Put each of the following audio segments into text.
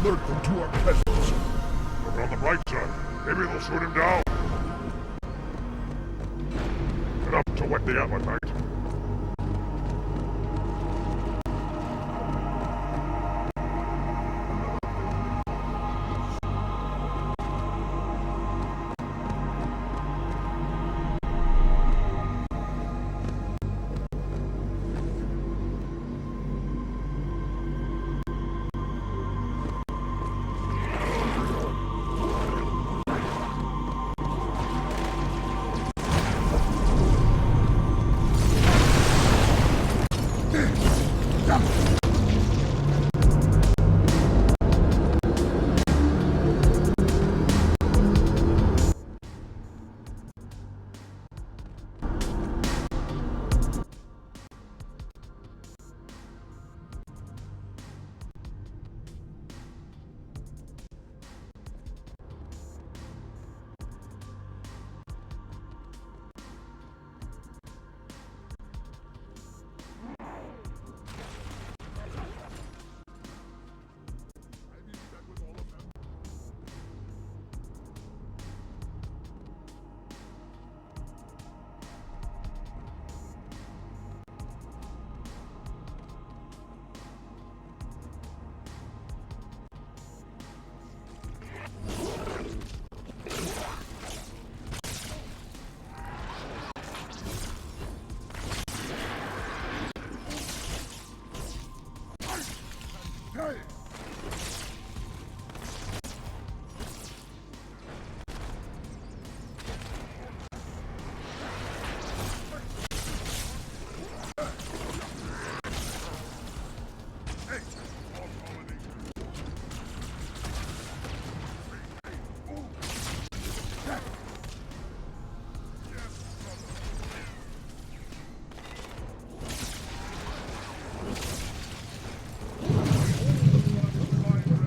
alert them to our presence. Look on the bright side. Maybe they'll shoot him down. Enough to whet the appetite.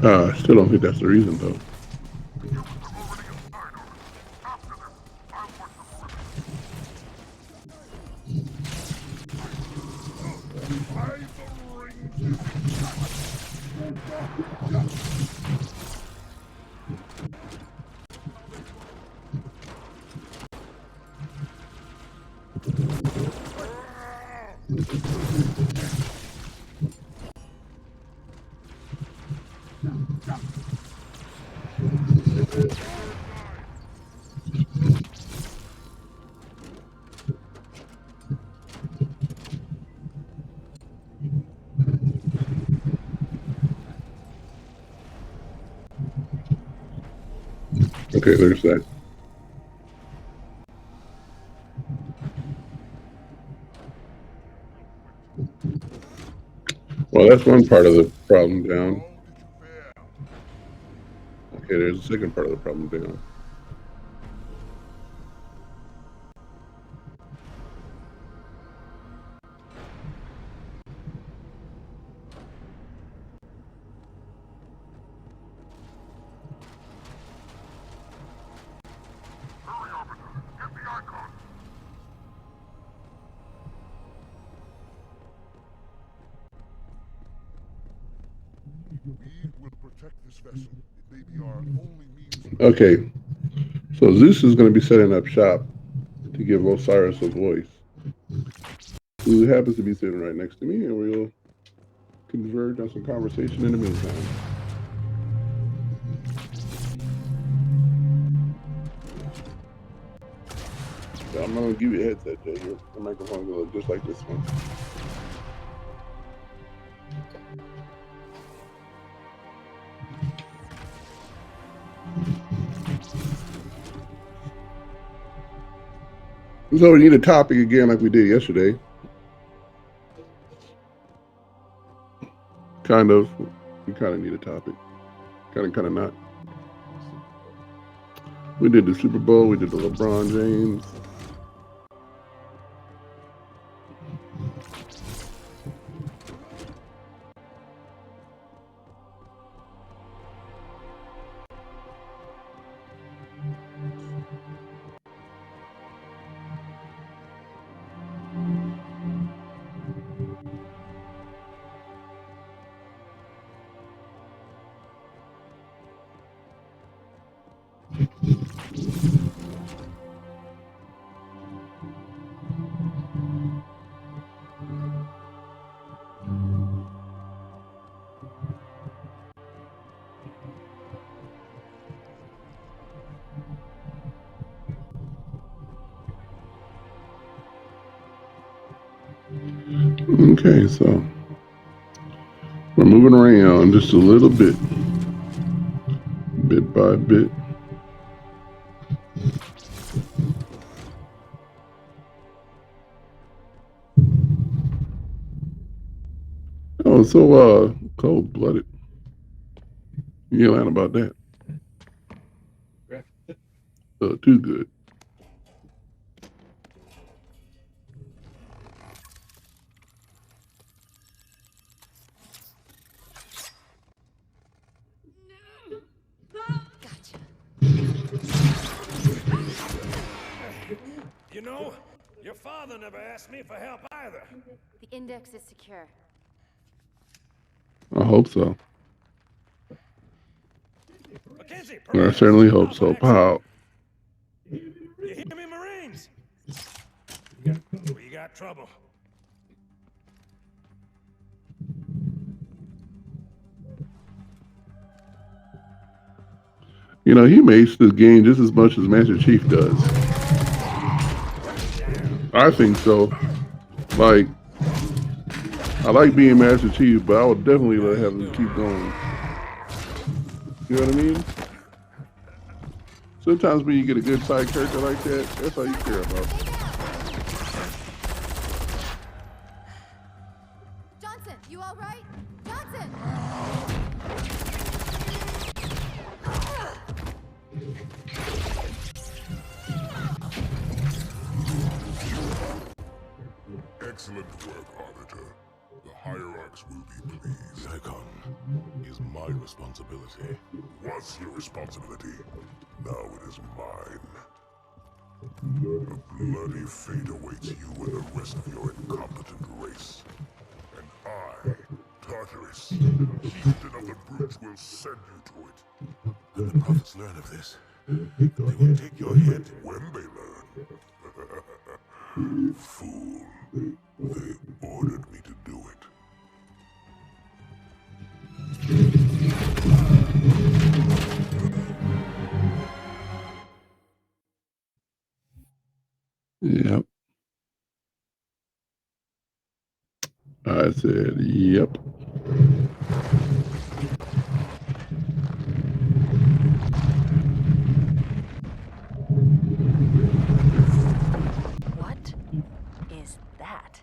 I still don't think that's the reason, though. Okay, there's that. Well, that's one part of the problem down. Okay, there's a second part of the problem down. Okay, so Zeus is going to be setting up shop to give Osiris a voice, who happens to be sitting right next to me, and we'll converge on some conversation in the meantime. So I'm not going to give you a headset, Jay. Your microphone will look just like this one. So we need a topic again like we did yesterday. Kind of. We kind of need a topic. Kind of not. We did the Super Bowl. We did the LeBron James. Okay, so we're moving around just a little bit by bit. Oh, so cold-blooded. You ain't lying about that. Too good. Gotcha. You know, your father never asked me for help either. The index is secure. I hope so. Mackenzie, I certainly hope so. Pow. You hear me, Marines? We got trouble. You know, he makes this game just as much as Master Chief does. I think so. Like, I like being Master Chief, but I would definitely let him keep going. You know what I mean? Sometimes when you get a good side character like that, that's all you care about. Johnson, you all right? Johnson! Excellent work, Arbiter. The hierarchs will be pleased. Icon is my responsibility. Was your responsibility. Now it is mine. A bloody fate awaits you and the rest of your incompetent race. And I, Tartarus, chieftain of the brutes, will send you to it. When the prophets learn of this, they will take your head. When they learn. Fool. They ordered me to do it. Yep. I said, yep. What is that?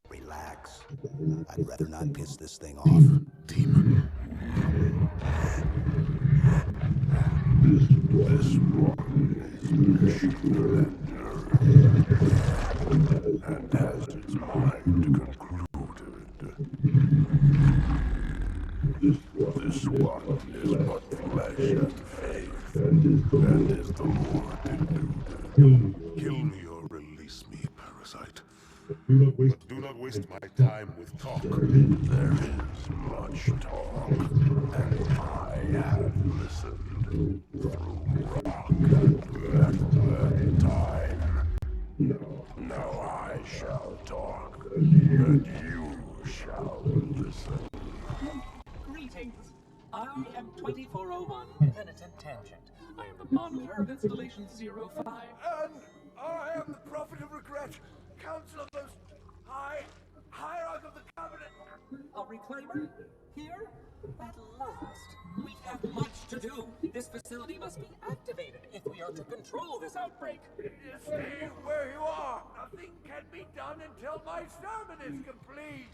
Relax. I'd rather not piss this thing off. Demon. This one is Machine Commander, and has its mind concluded. This one is but flesh and faith, and is the Lord deluded. Kill me or release me, parasite. But do not waste my time with talk. There is much talk, and I have listened through rock and metal and time. Now I shall talk, and you shall listen. Greetings. I am 2401 Penitent Tangent. I am the monitor of Installation 05. And I am the Prophet of Regret, Council of Most High, Hierarch of the Cabinet. A reclaimer? Here? At last. We have much to do. This facility must be activated if we are to control this outbreak. Stay where you are. Nothing can be done until my sermon is complete.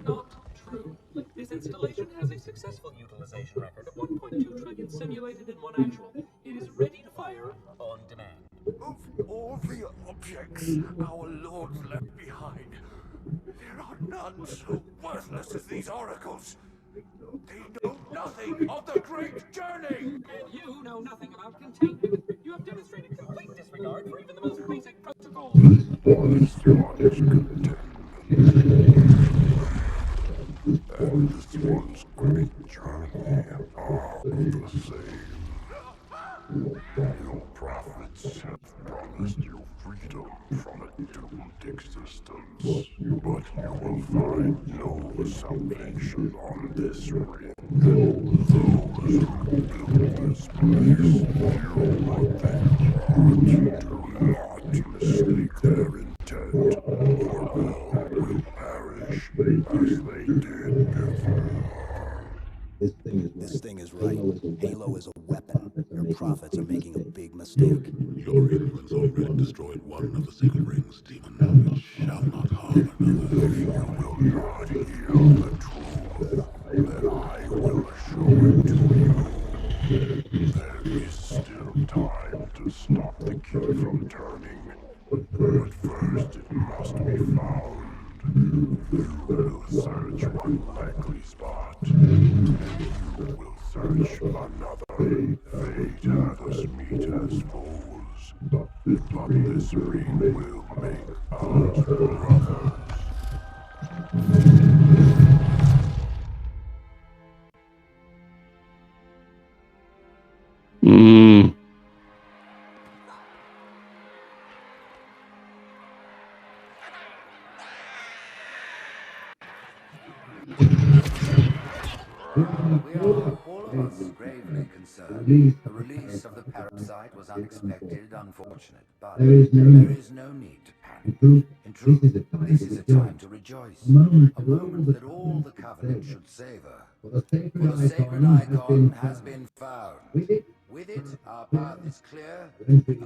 Not true. This installation has a successful utilization record of 1.2 trillion simulated and 1 actual. It is ready to fire on demand. Of all the objects our lords left behind, there are none so worthless as these oracles. They know nothing of the great journey! And you know nothing about containment. You have demonstrated complete disregard for even the most basic protocols. This one is containment. And this one's great journey are the same. Your prophets have promised you freedom from a But you will find no salvation on this ring. Those who build this place, do what they want. Do not mistake their intent, or all will perish as they did before. This thing is right. Halo is a weapon. Your prophets are making a big mistake. Your influence already destroyed one of the sacred rings, demon. It shall not harm another. If you will not hear the truth, then I will show it to you. There is still time to stop the key from turning, but first it must be found. You will search one likely spot, and you will search another. Fate had us meet as foes, but this ring will make us brothers. Mm. We are, all of us, gravely concerned. The release of the parasite was unexpected, unfortunate, but there is no need to panic. In truth, this is a time to rejoice. A moment that all the Covenant should savor. For the sacred icon has been found. With it, our path is clear,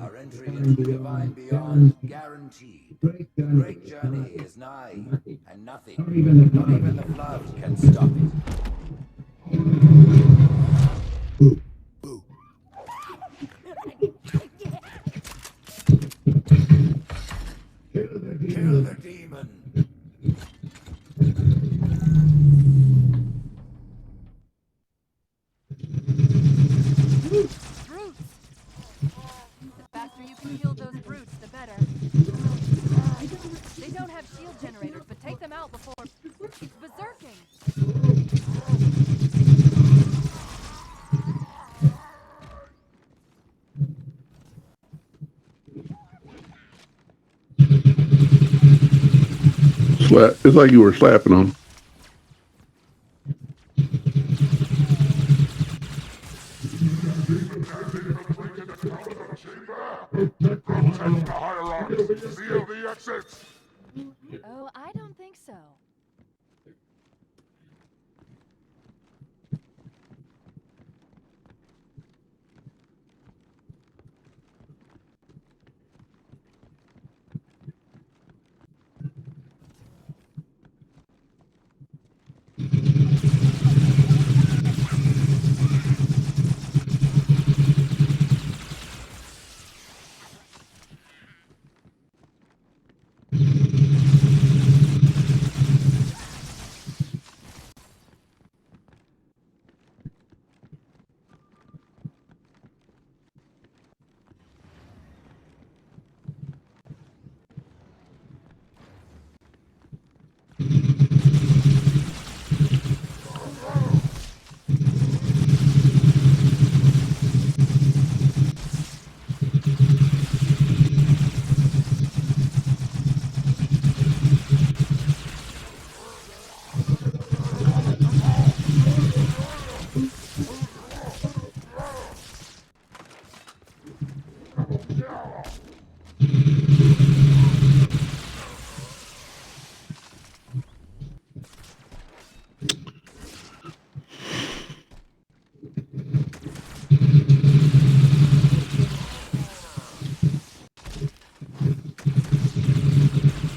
our entry into the divine beyond guaranteed. The great journey is nigh, and nothing, not even the flood, can stop it. Kill the demon! Brutes! The faster you can kill those brutes, the better. They don't have shield generators, but take them out before it's berserking. Slap. It's like you were slapping them. Protect the hierarchs. Seal the exits. Oh, I don't think so.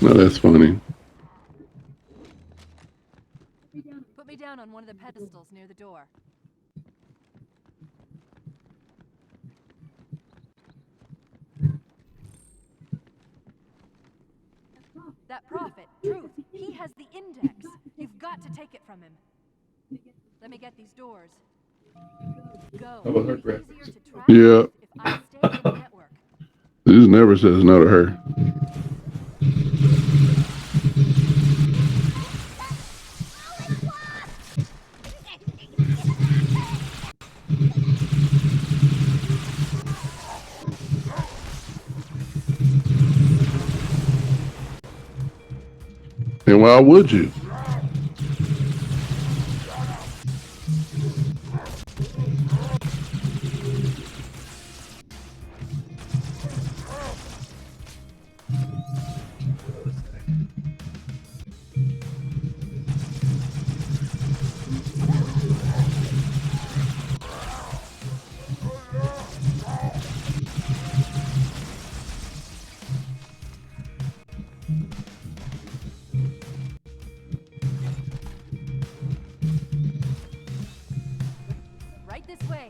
No, that's funny. Put me down on one of the pedestals near the door. That prophet, Truth, he has the index. You've got to take it from him. Let me get these doors. Go. about her It'll be easier to track Yeah. if I stay in the network. Zeus never says no to her. And why would you? Right this way.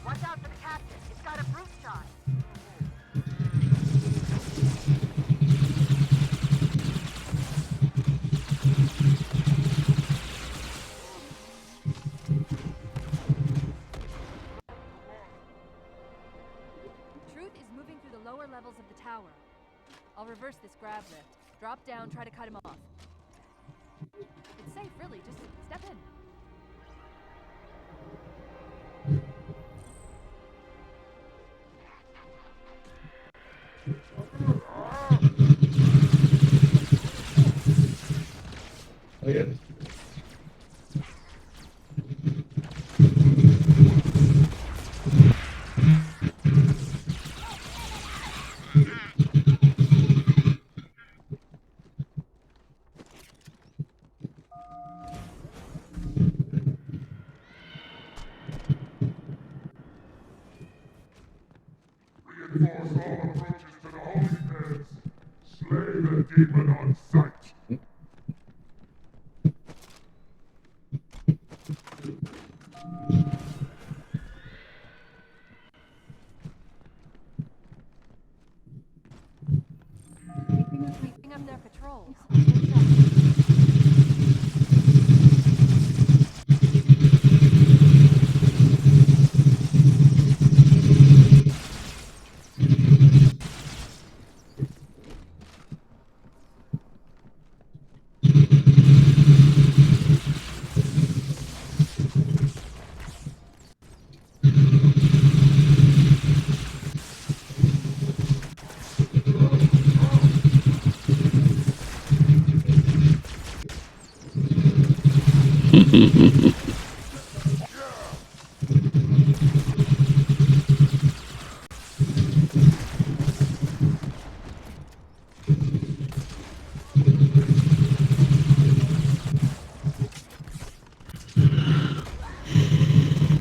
Watch out for the captain. It's got a brute shot. Truth is moving through the lower levels of the tower. I'll reverse this grab lift. Drop down, try to cut him off. It's safe, really. Just step in. Oh, yeah. Reinforce all approaches to the holy pens. Slay the demon on sight. Keeping up their patrols. Stay sharp.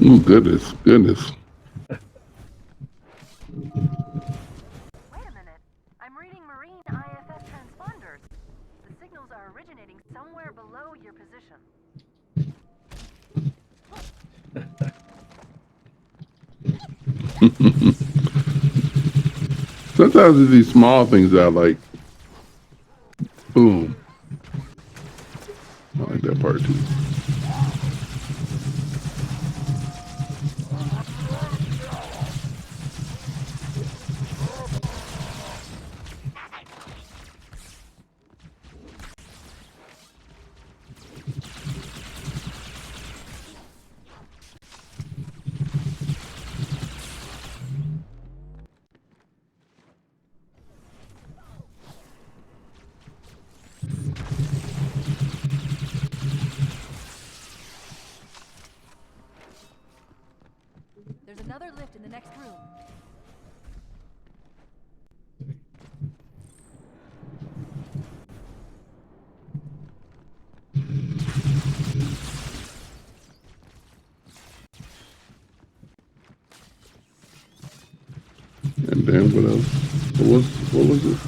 Oh, goodness, goodness. Wait a minute. I'm reading marine IFF transponders. The signals are originating somewhere below your position. Sometimes it's these small things that I like. Boom. I like that part too. There's another lift in the next room. And then what else? What was it?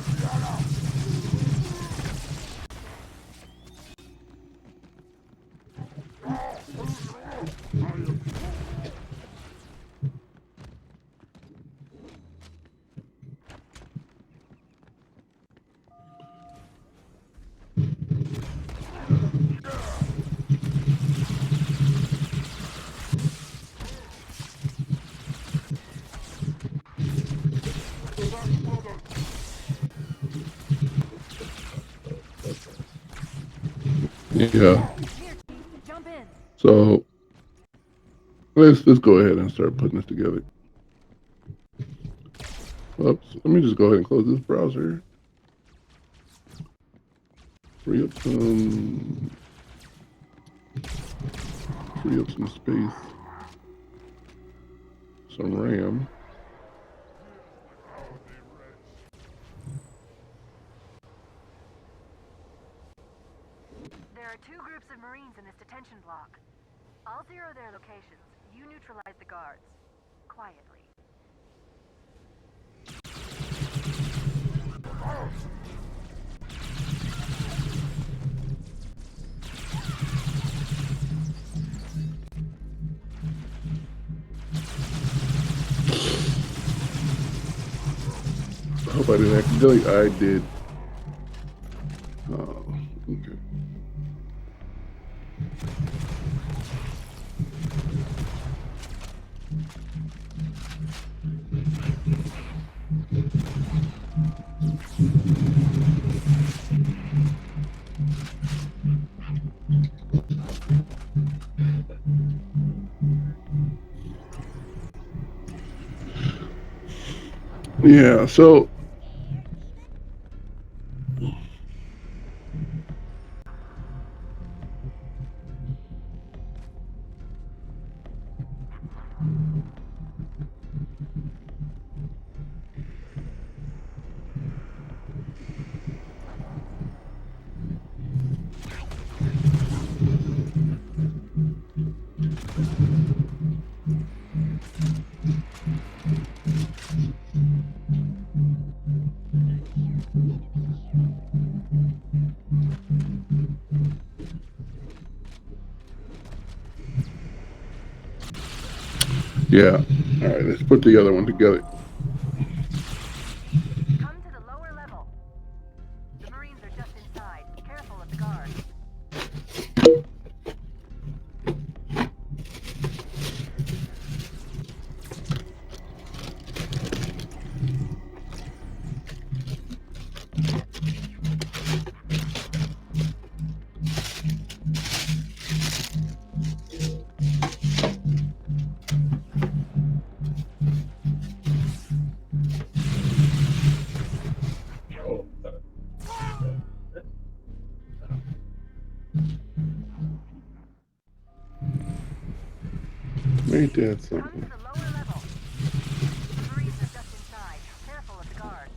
Yeah. Here, Chief. Jump in. So let's go ahead and start putting this together. Oops. Let me just go ahead and close this browser. Free up some space. Some RAM. There are 2 groups of Marines in this detention block. I'll zero their locations. You neutralize the guards. Quietly. I hope I didn't accidentally. I did. Oh, okay. Yeah, so yeah. All right, let's put the other one together. Come to the lower level. The Marines are just inside. Careful of the guards. Ain't that Come to something? the lower level. The Marines are just inside. Careful of the guards.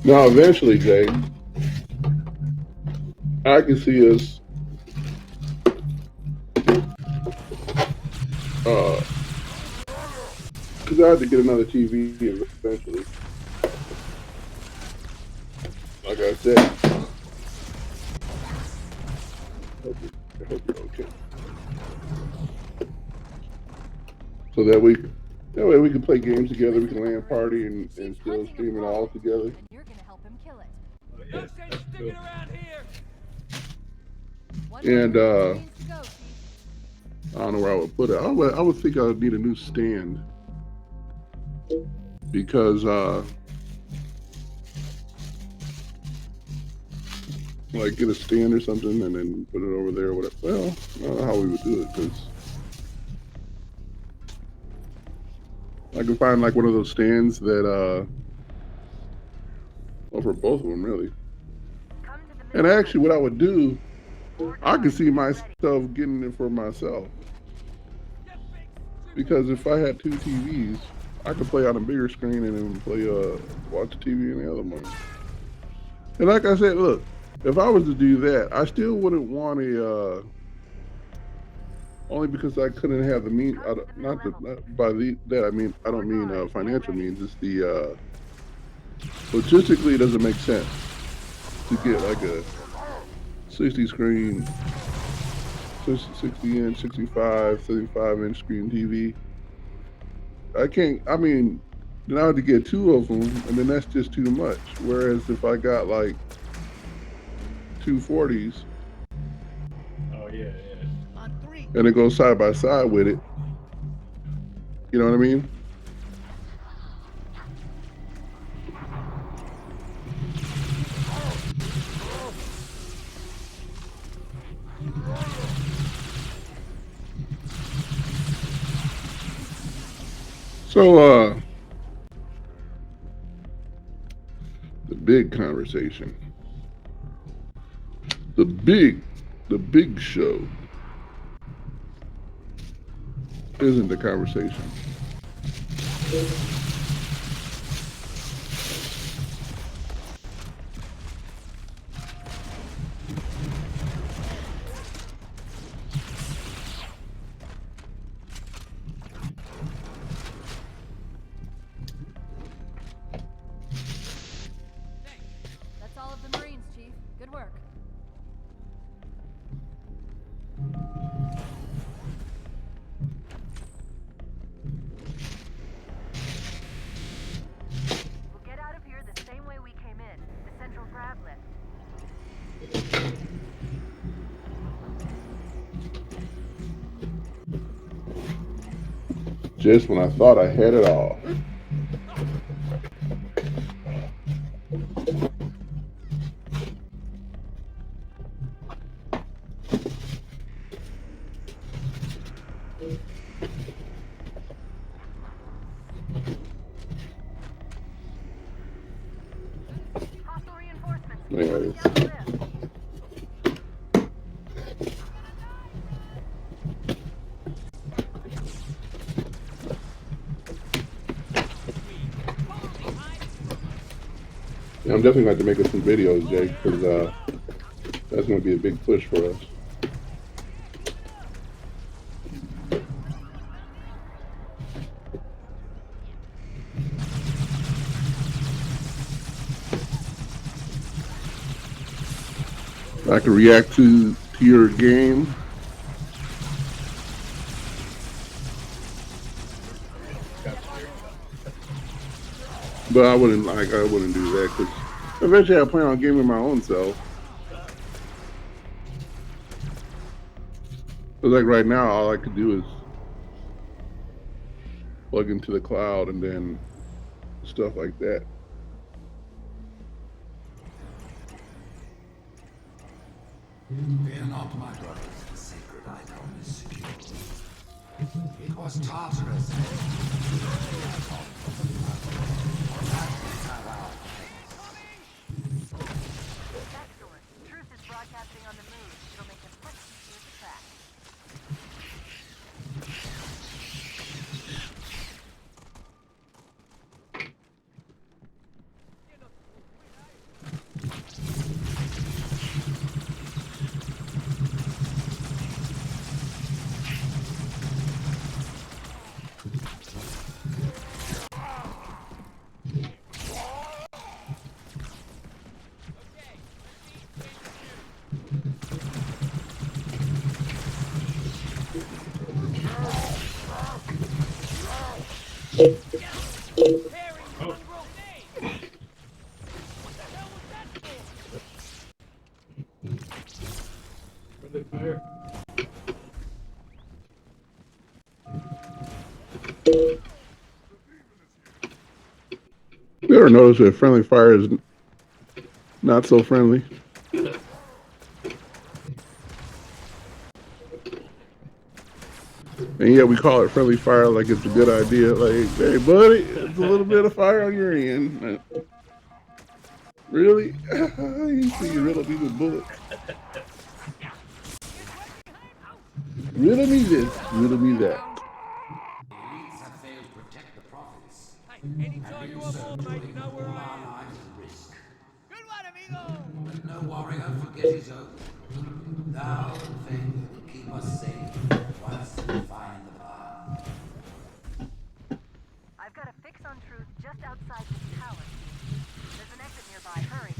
Now, eventually, Jay, I can see us because I have to get another TV eventually. Like I said, I hope you're okay. So that way we can play games together. We can LAN party and still stream it all together. And you're gonna help him kill it. No sense sticking around here. One And more Marines to go, Chief. I don't know where I would put it. I would think I would need a new stand because like get a stand or something and then put it over there or whatever. Well, I don't know how we would do it because I can find like one of those stands that well, for both of them really. Come to the And middle. actually what I would do, I could see myself getting it for myself. Because if I had 2 TVs, I could play on a bigger screen and then play watch TV in the other one. And like I said, look, if I was to do that, I still wouldn't want a. Only because I couldn't have the means. Not by that I mean I don't mean financial means. It's the logistically it doesn't make sense to get like a 60 screen, 60 inch, 65, 75-inch screen TV. I can't. I mean, then I have to get two of them, and then that's just too much. Whereas if I got like two 40s, Oh yeah, and it goes side by side with it, you know what I mean? So, the big conversation, the big show isn't the conversation. That's all of the Marines, Chief. Good work. We'll get out of here the same way we came in. The central grab lift. Just when I thought I had it all. Hostile reinforcements. There it is. Down the lift. Yeah, I'm definitely going to make some videos, Jake, because that's going to be a big push for us. I can react to your game. But I wouldn't do that because eventually I plan on gaming my own self. But like right now, all I could do is plug into the cloud and then stuff like that. Fear not, my brothers, the sacred icon is secure. It was Tartarus. Excellent. Truth is broadcasting on the move. It'll make it much easier to track. You ever notice that friendly fire is not so friendly? And yet we call it friendly fire like it's a good idea. Like, hey, buddy, it's a little bit of fire on your end. Really? You see you riddle me with bullets. Riddle me this, riddle me that. The elites have failed to protect the prophets. Anytime you are born, mate, you know where I am. Our lives at risk. Good one, amigo. Let no warrior forget his oath. Thou and faith will keep us safe once we find the path. I've got a fix on Truth just outside this tower. There's an exit nearby. Hurry.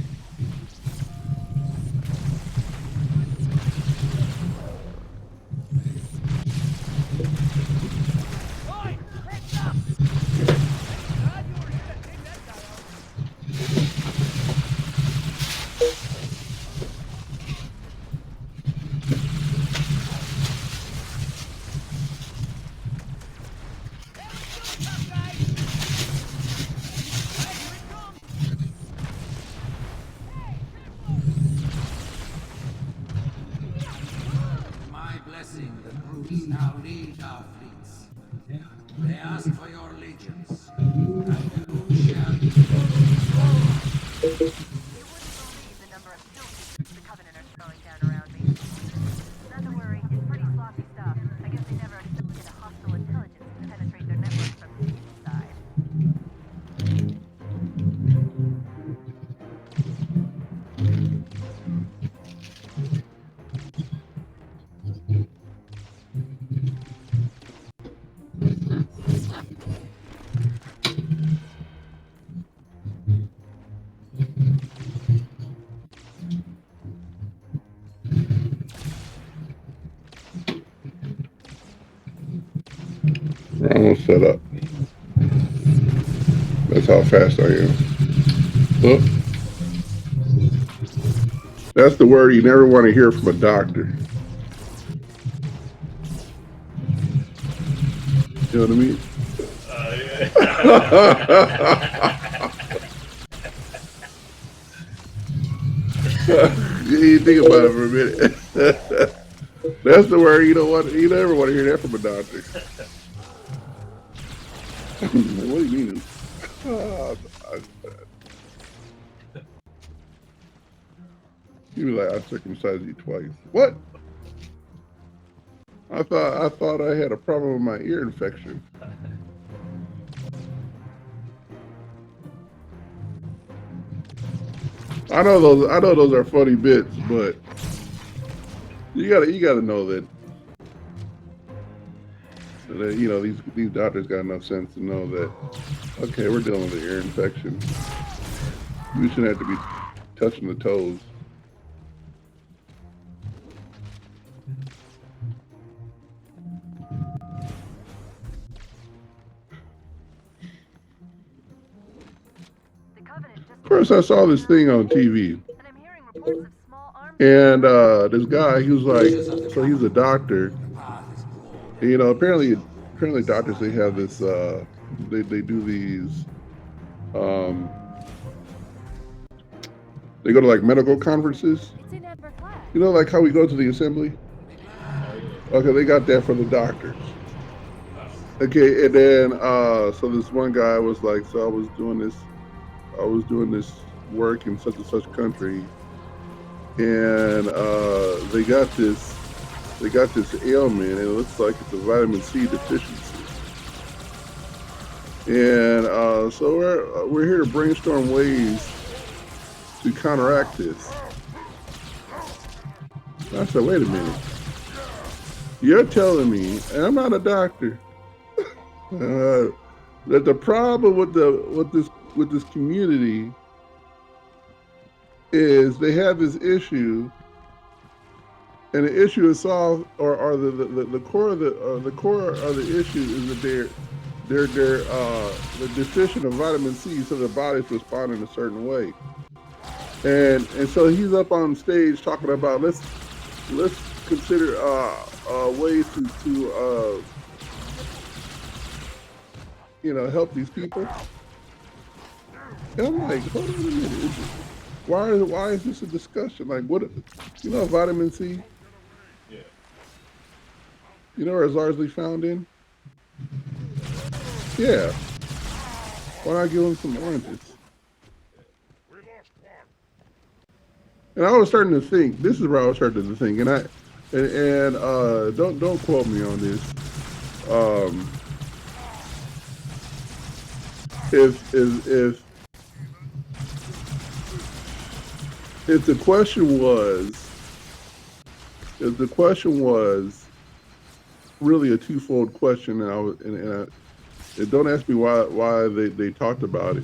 My blessing, the brutes now lead our fleets. They ask for your allegiance, and you shall be. You wouldn't believe the number of skill seekers the Covenant are throwing down around me. Not to worry, it's pretty sloppy stuff. I guess they never expected a hostile intelligence to penetrate their network from the inside. Wrong setup. That's how fast I am. Look. That's the word you never want to hear from a doctor. You know what I mean? You think about it for a minute. That's the word you don't want. You never want to hear that from a doctor. What do you mean? You be like, I circumcised you twice. What? I thought I had a problem with my ear infection. I know those are funny bits, but you gotta know that you know these doctors got enough sense to know that okay, we're dealing with an ear infection. We shouldn't have to be touching the toes. Of course, I saw this thing on TV, and this guy, he was like, so he's a doctor. And, you know, apparently doctors, they have this, they do these, they go to like medical conferences. You know, like how we go to the assembly. Okay, they got that for the doctors. Okay, and then so this one guy was like, so I was doing this work in such and such country, and they got this ailment, and it looks like it's a vitamin C deficiency. And so we're here to brainstorm ways to counteract this. I said, wait a minute. You're telling me, and I'm not a doctor, that the problem with this community is they have this issue, and the issue is solved, or the core of the issue is that they're deficient of vitamin C, so their bodies respond in a certain way. And so he's up on stage talking about let's consider ways to you know, help these people. And I'm like, hold on a minute. Why is this a discussion? Like, what? You know, vitamin C. Yeah. You know where it's largely found in? Yeah. Why not give them some oranges? And I was starting to think. This is where I was starting to think, and don't quote me on this. if the question was, if the question was really a twofold question, and and don't ask me why they talked about it.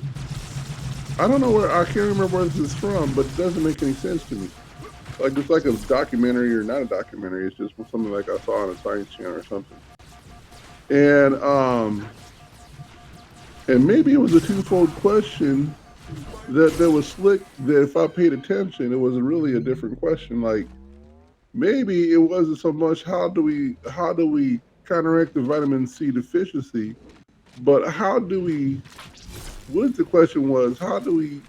I don't know where, I can't remember where this is from, but it doesn't make any sense to me. Like it's like a documentary or not a documentary. It's just something like I saw on a Science Channel or something. And maybe it was a twofold question that was slick. That if I paid attention, it was really a different question. Like maybe it wasn't so much how do we counteract the vitamin C deficiency, but how do we? What the question was? How do we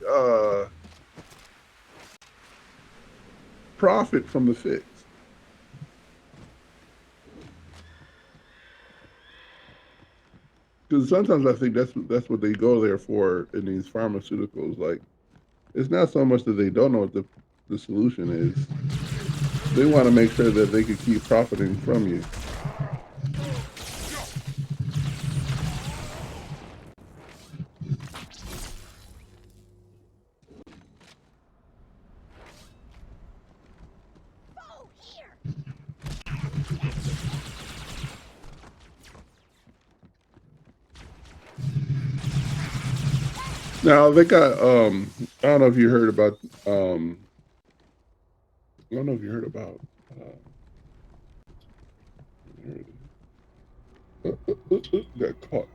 profit from the fix? Because sometimes I think that's what they go there for in these pharmaceuticals. Like it's not so much that they don't know what the solution is. They want to make sure that they can keep profiting from you. Now they got I don't know if you heard about I don't know if you heard about got caught.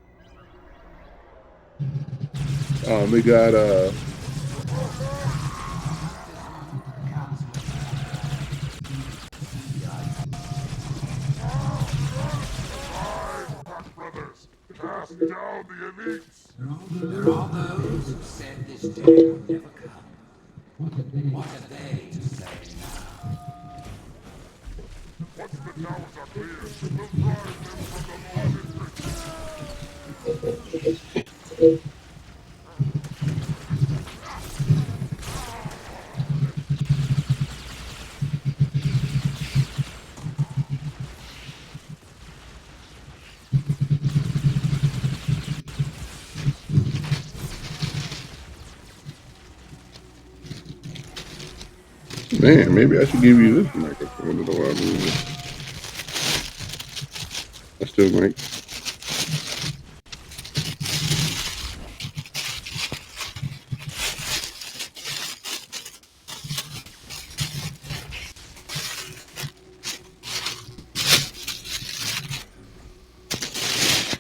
They got Brothers, cast down the elites. There are those who said this day would never come. What are they to say now? Once the towers are cleared, we'll drive them from the lower districts. man. Maybe I should give you this microphone. I don't know why I'm using it. I still might.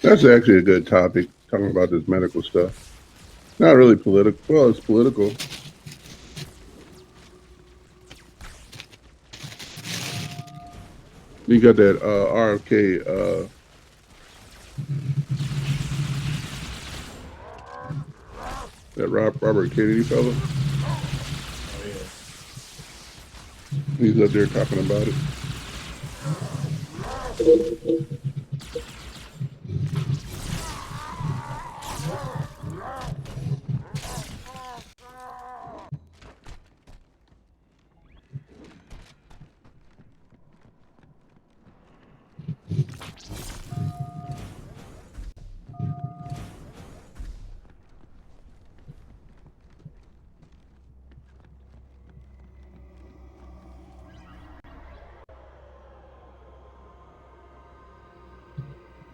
That's actually a good topic, talking about this medical stuff. Not really political. Well, it's political. You got that RFK, that Robert Kennedy fellow. Oh, yeah. He's up there talking about it.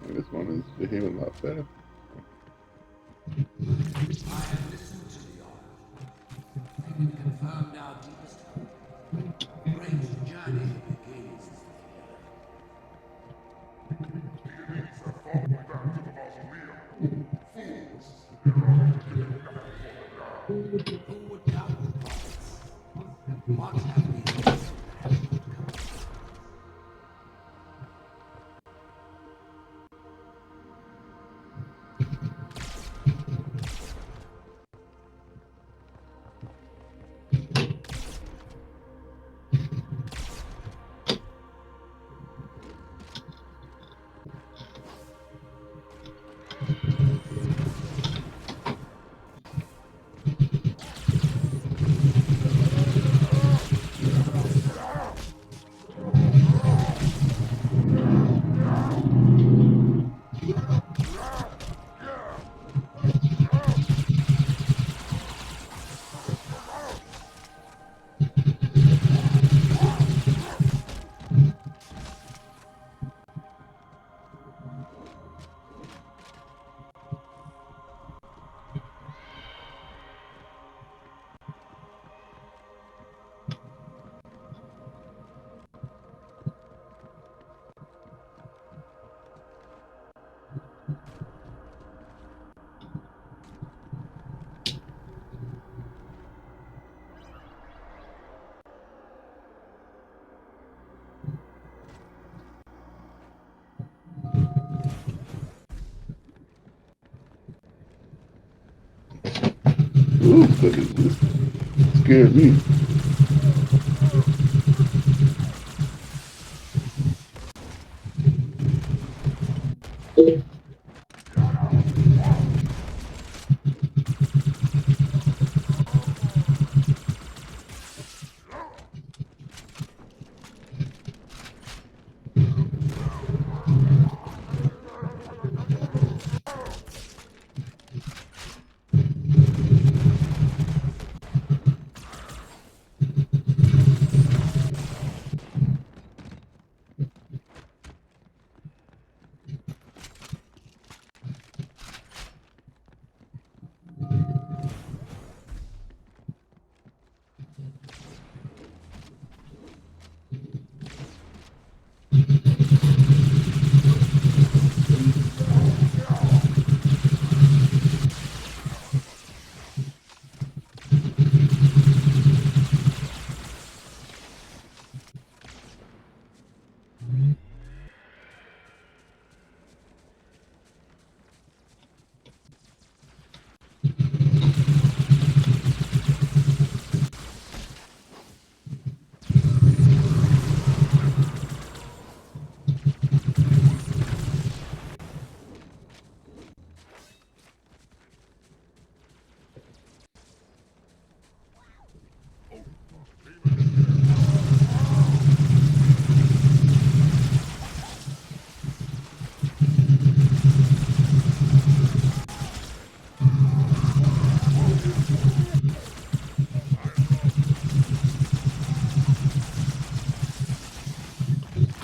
And this one is behaving a lot better. I have listened to the order, and it confirmed our deepest hope. A great journey begins here. Who would doubt the prophets? What have we lost? Ooh, goodness. Scared me.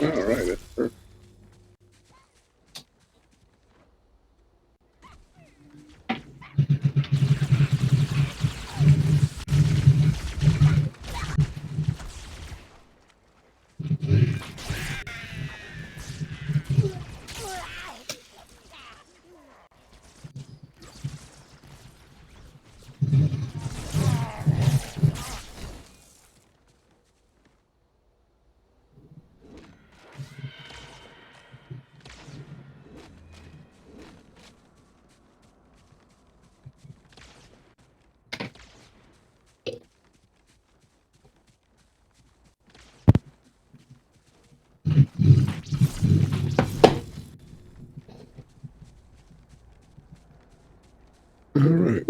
All right, that's perfect. All right.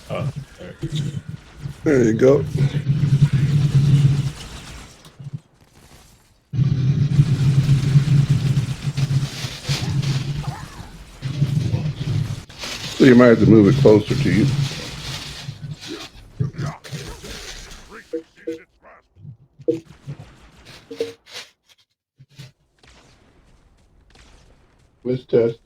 Oh, there. There you go. So you might have to move it closer to you. Greatly sees its master. Let's test.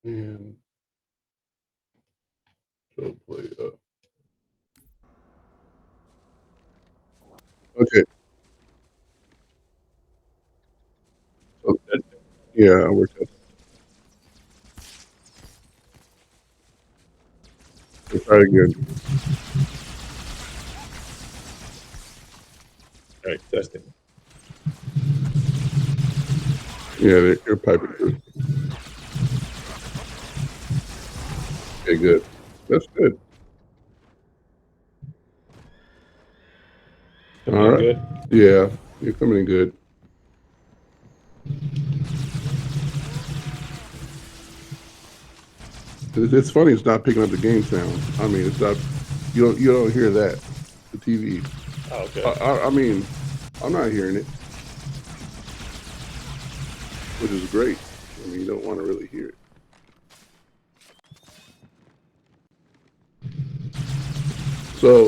And so play up. Okay. Okay. Yeah, we're testing. We'll try again. All right, testing. Yeah, you're piping through. Okay, good. That's good. Coming All in right. good? Yeah, you're coming in good. It's funny. It's not picking up the game sound. I mean, it's not. You don't hear that. The TV. Oh, okay. I mean, I'm not hearing it, which is great. I mean, you don't want to really hear it. So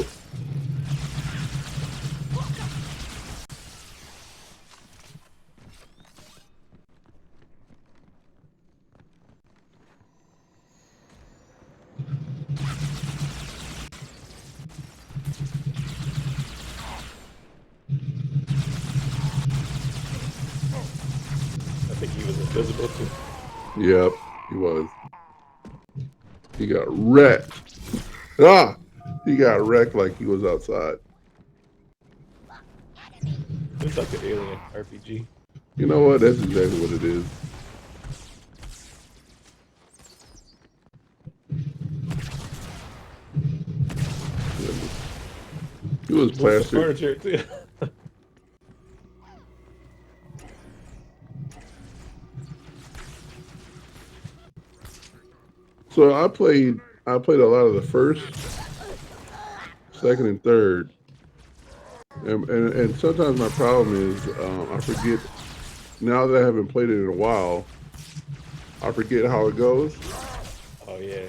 I think he was invisible too. Yep, he was. He got wrecked. Ah! He got wrecked like he was outside. It's like an alien RPG. You know what? That's exactly what it is. He was What's the plastic. furniture too? So I played a lot of the first, second, and third. And sometimes my problem is I forget, now that I haven't played it in a while, I forget how it goes. Oh yeah.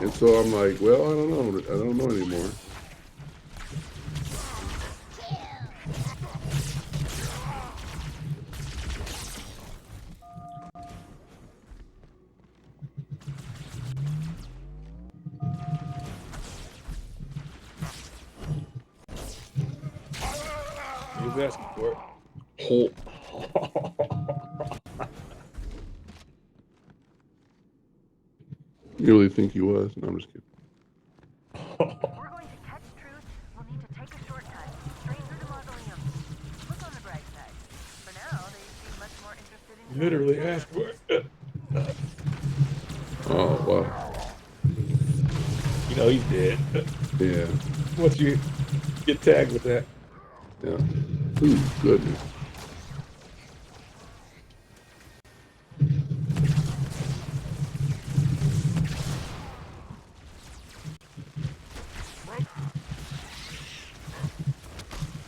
And so I'm like, well, I don't know anymore. He was asking for it. You really think he was? No, I'm just kidding. If we're going to catch truth, we'll need to take a shortcut, straight through the mausoleum. Look on the bright side. For now, they seem much more interested in... Literally asked for it. Oh, wow. You know he's dead. Yeah. Once you get tagged with that. Yeah. Ooh, goodness.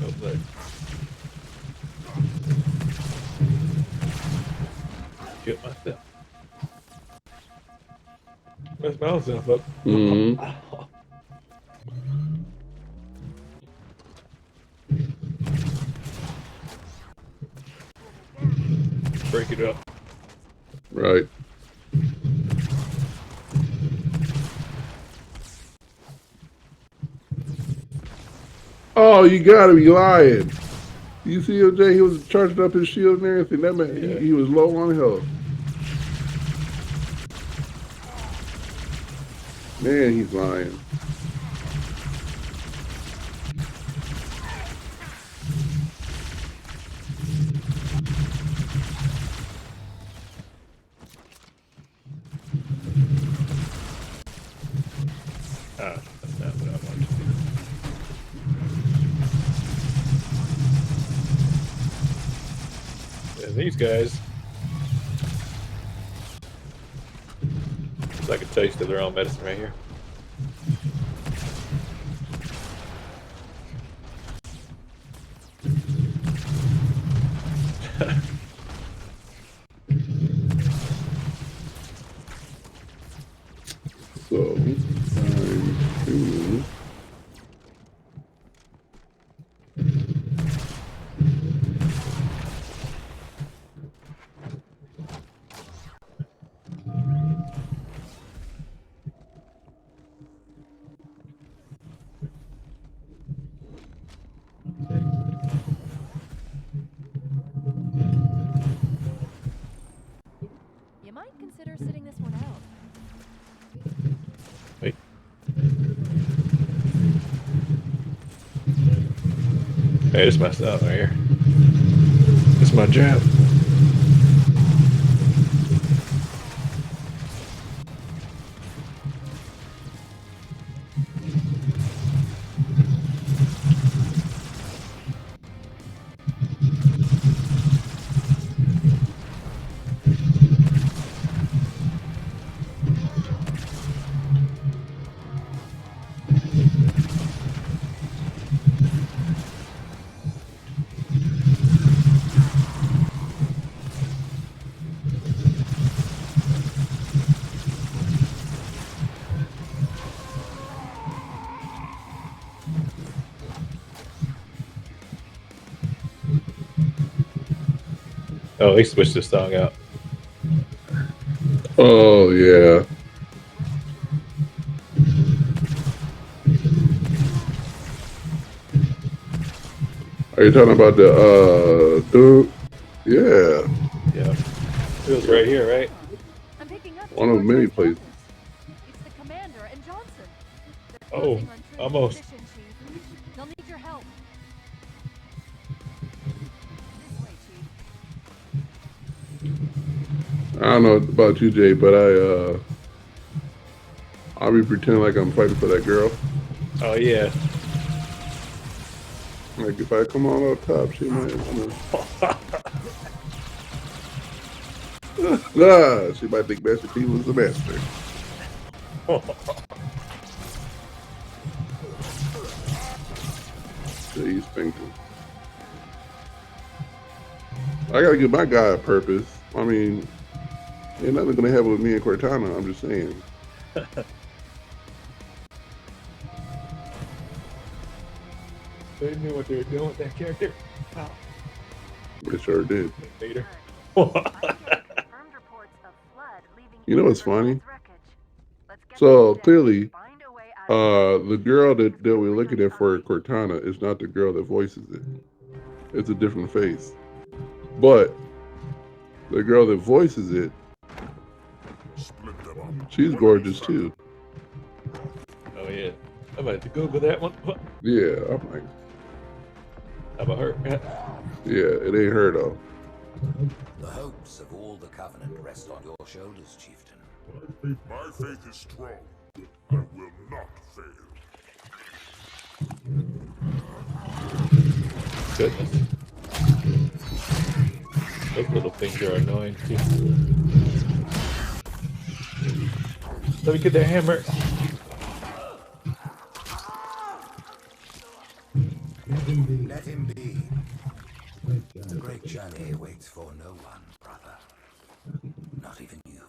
Oh, but get myself. Mess myself up. Mm-hmm. Break it up. Right. Oh, you gotta be lying. You see him, Jay? He was charging up his shield and everything. That man, Yeah. he was low on health. Man, he's lying. That's not what I wanted to do. And these guys, it's like a taste of their own medicine right here. So, time to... You might consider sitting this one out. Wait. Hey, this my stuff right here. This is my jab. Oh, they switched this song out. Oh, yeah. Are you talking about the, dude? Yeah. Yeah. It was right here, right? I'm picking up One two of many Cortez places. weapons. It's the commander and Johnson. They're Oh, closing on Truth's almost. position, Chief. They'll need your help. This way, Chief. I don't know about you, Jay, but I'll be pretending like I'm fighting for that girl. Oh yeah. Like if I come on up top, she might. She might think Master Chief was the master. Jay Spanker. I gotta give my guy a purpose. I mean, ain't nothing gonna happen with me and Cortana. I'm just saying. They knew what they were doing with that character. Wow. They sure did. Vader. Confirmed reports of flood leaving You know what's funny? wreckage. Let's get So them clearly, find a way out of the girl that we're looking at for Cortana is not the girl that voices it. It's a different face. But the girl that voices it, Split them up. she's gorgeous too. Oh yeah. I'm about to Google that one. Yeah, I'm like, How about her? yeah, it ain't her though. The hopes of all the Covenant rest on your shoulders, Chieftain. My faith is strong. I will not fail. Goodness. Those little things are annoying too. Let me get the hammer. Let him be. The great journey waits for no one, brother. Not even you.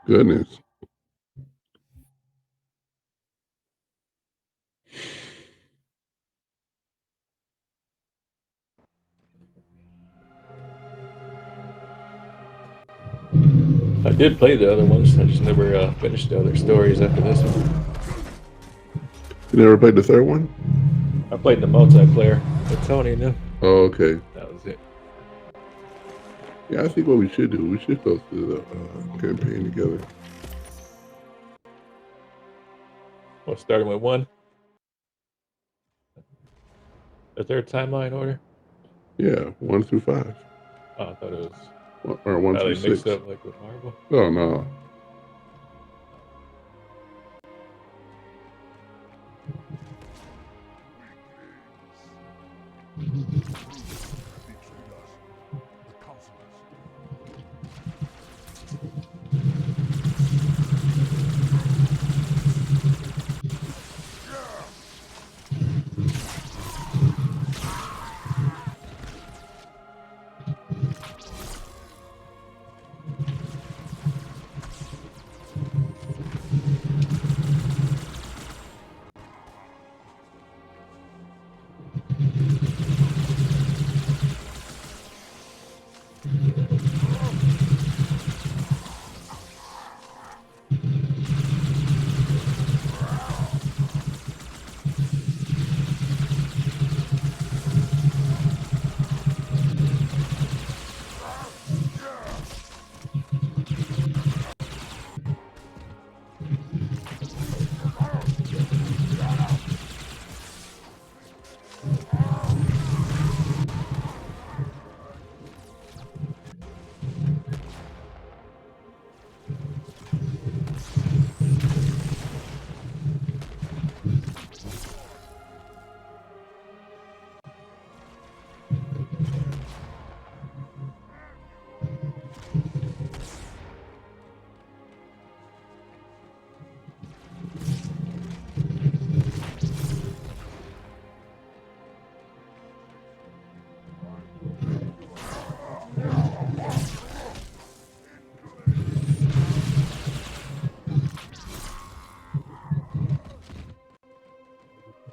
Goodness. I did play the other ones. I just never finished the other stories after this one. You never played the third one? I played the multiplayer with Tony and them. Oh, okay. That was it. Yeah, I think what we should do, we should go through the campaign together. Well, starting with 1. Is there a timeline order? Yeah, 1 through 5. Oh, I thought it was. Or 1 How through they mixed 6. up like with Marvel. Oh, no.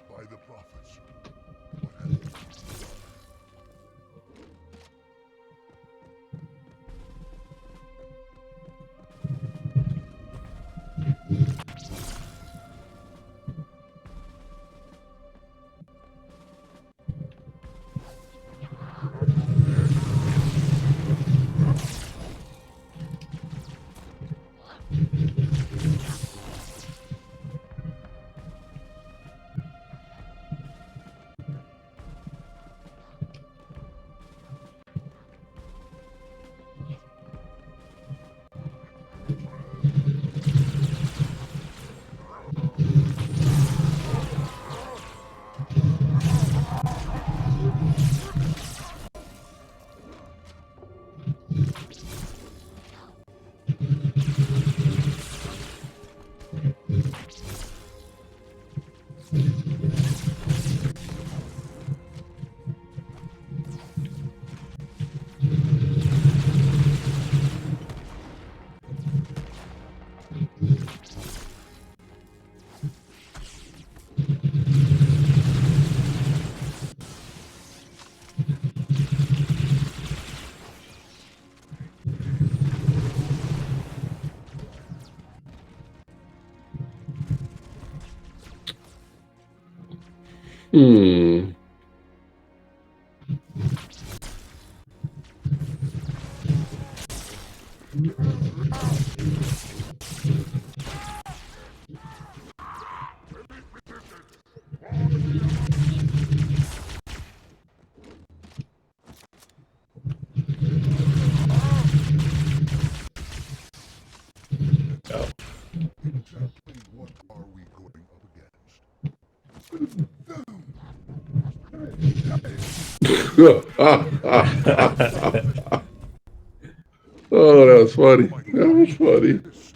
By the prophets, what have you done? Hmm. Oh. Exactly what are we going up Oh, that was funny. That was funny. against?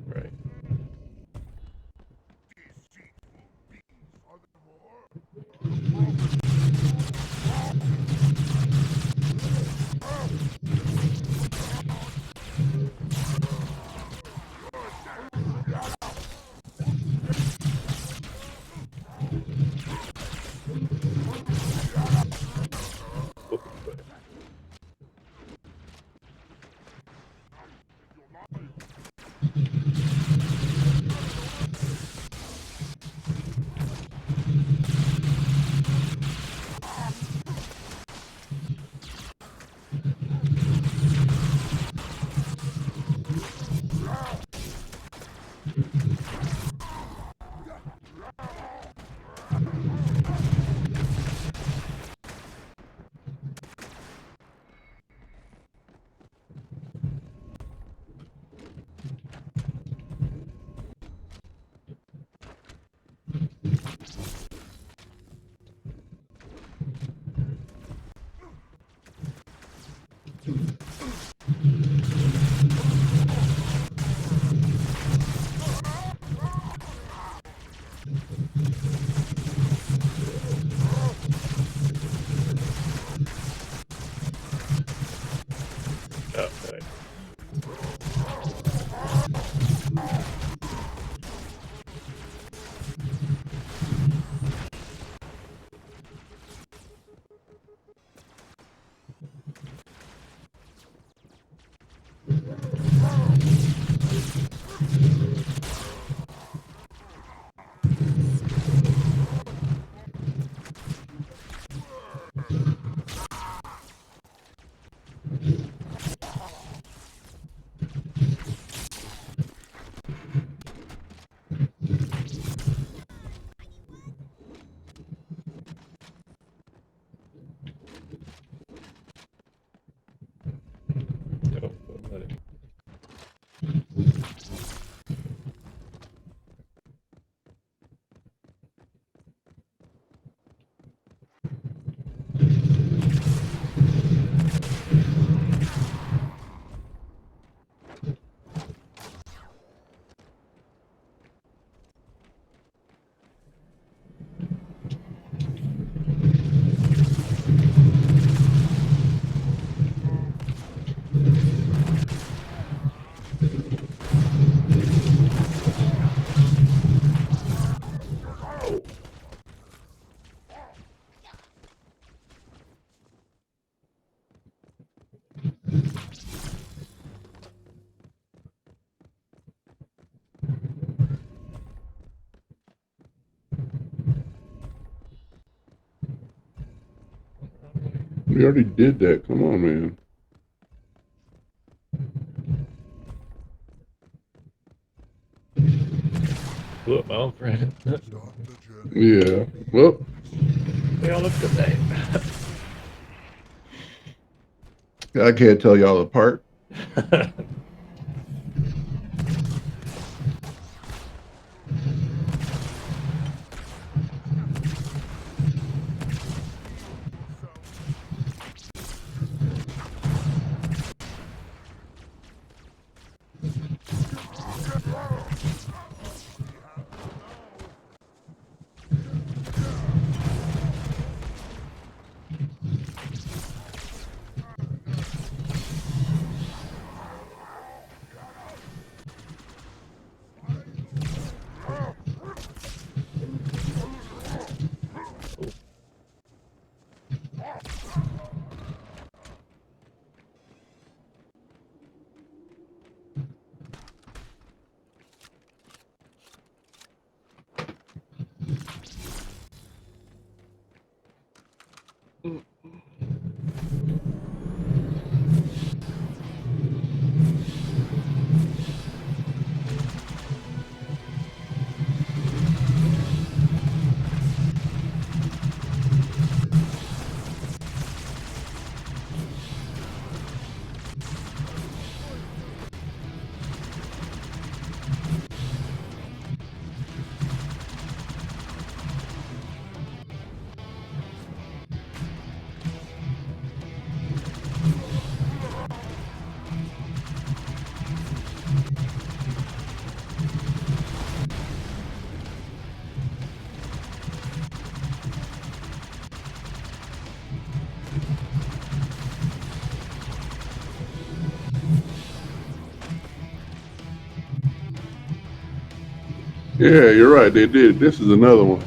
Right. Oh, right. Oh, don't let it. Oh. We already did that. Come on, man. Blew up my own friend. Start the journey. Yeah. Well, They all look the same. I can't tell y'all apart. Yeah, you're right. They did. This is another one.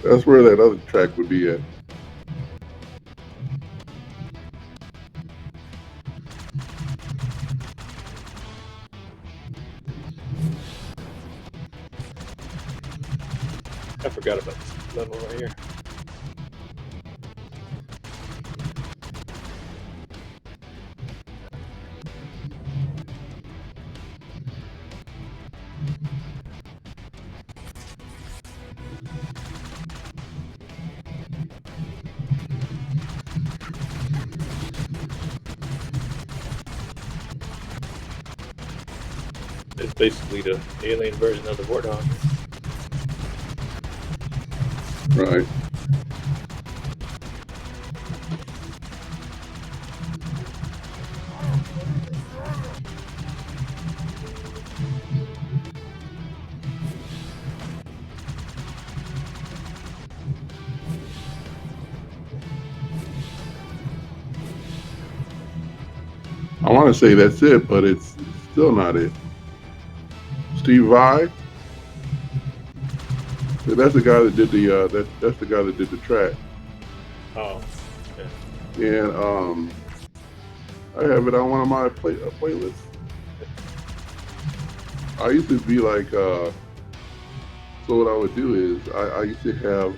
That's where that other track would be at. I forgot about this level right here. It's basically the alien version of the Warthog. Right. I want to say that's it, but it's still not it. Steve Vai. That's the guy that did the that's the guy that did the track. Oh, And I have it on one of my playlists. I used to be like, so what I would do is I used to have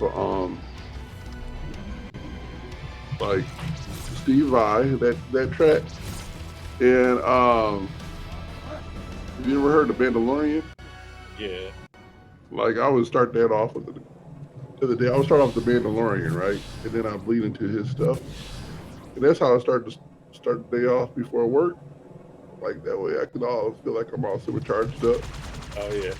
like Steve Vai, that track, and have you ever heard of Mandalorian? yeah. Like I would start that off with the day. I would start off with the Mandalorian, right, and then I bleed into his stuff, and that's how I start the day off before work. Like that way, I can all feel like I'm all supercharged up. Oh yeah.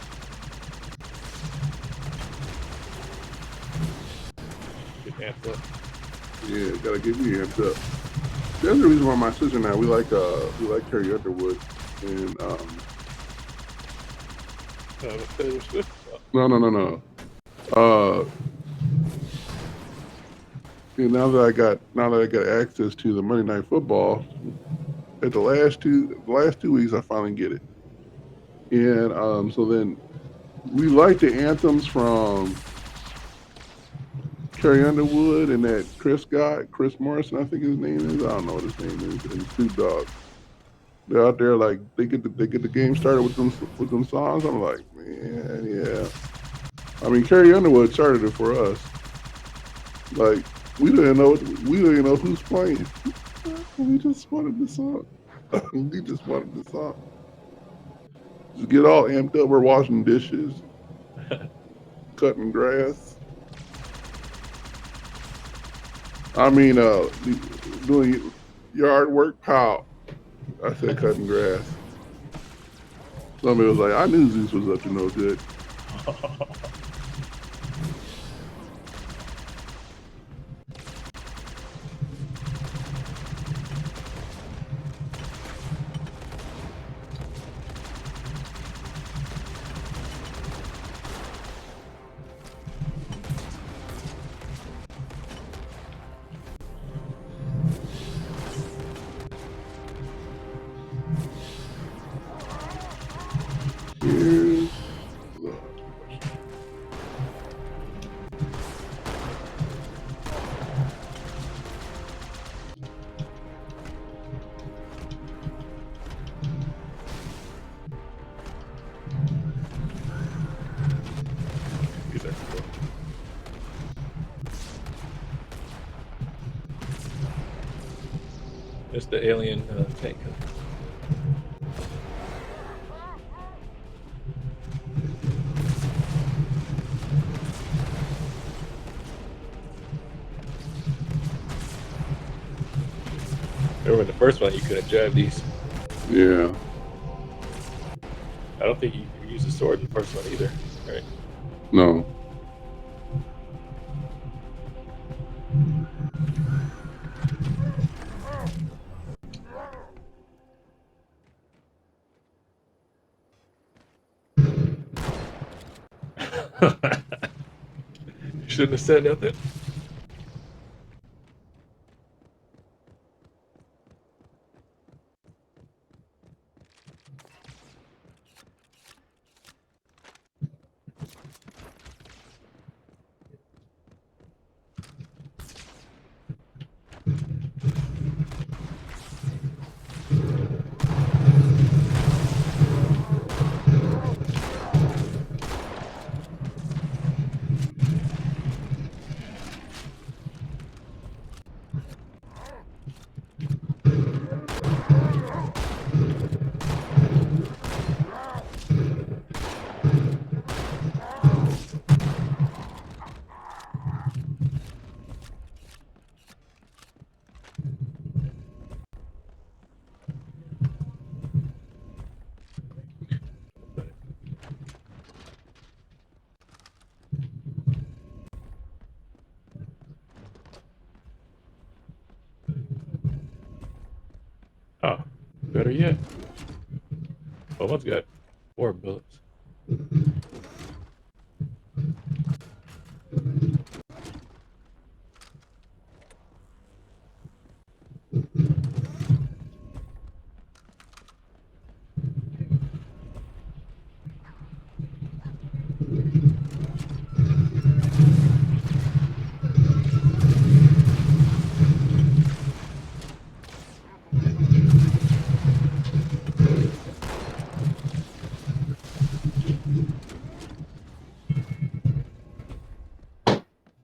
Get amped up. Yeah, gotta get me amped up. That's the reason why my sister and I we like Carrie Underwood, and Taylor Swift. no. And now that I got access to the Monday Night Football, at the last 2 weeks I finally get it, and so then we like the anthems from Carrie Underwood and that Chris Morrison, I think his name is. I don't know what his name is, and Snoop Dogg. They're out there like they get the game started with them songs. I'm like, man, yeah. I mean, Carrie Underwood started it for us. Like we didn't know who's playing. We just wanted the song. We just wanted the song. Just get all amped up. We're washing dishes, cutting grass. I mean, doing yard work, pal. I said cutting grass. Somebody was like, I knew Zeus was up to no good. Here's the These are cool. It's the alien tank. Remember the first one, you couldn't jab these. Yeah. I don't think you could use the sword in the first one either, right? No. Shouldn't have said nothing. Better yet. Well, one's got 4 bullets.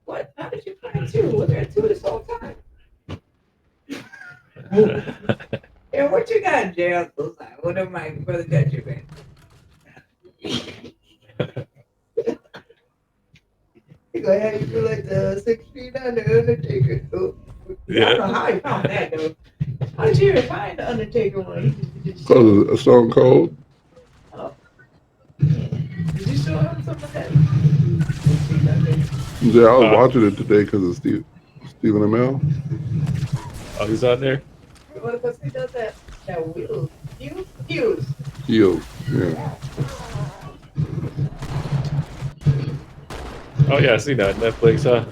What? How did you find 2? Was there 2 this whole time? And what you got in jail? What am I, brother, got you, man? He gonna have you do like the 6 feet under Undertaker. So, I don't know how he found that though. How did you even find the Undertaker one? He just Because of Stone Cold. Oh. Did you show him some of that? Yeah, I was watching it today because of Stephen Amell. Oh, he's out there? Well, because he does that wheels. Heels? Heels, yeah. Oh yeah, I seen that on Netflix, huh?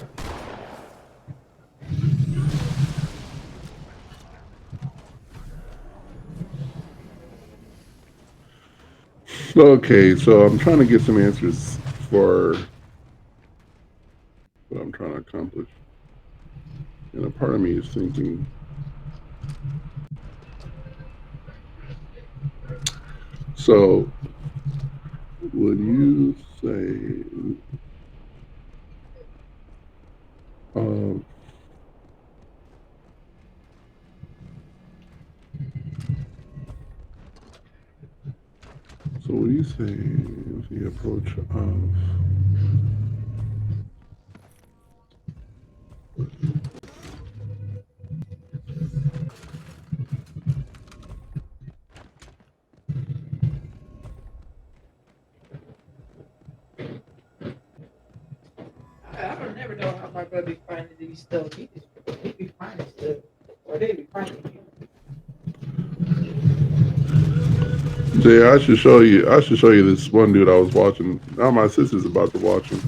Okay, so I'm trying to get some answers for what I'm trying to accomplish. And a part of me is thinking, so would you say, so what do you say is the approach of I don't never know how my brother be finding these stuff. He be finding stuff. Or they be finding him. Jay, I should show you this one dude I was watching. Now my sister's about to watch him.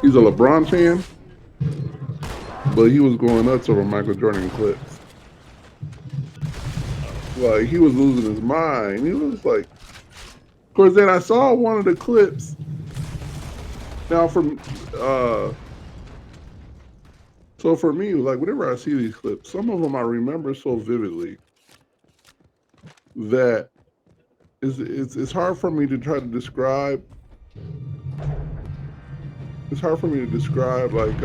He's a LeBron fan, but he was going nuts over Michael Jordan clips. Like, he was losing his mind. He was like, of course, then I saw one of the clips. Now, so for me, like, whenever I see these clips, some of them I remember so vividly that it's hard for me to try to describe. It's hard for me to describe, like,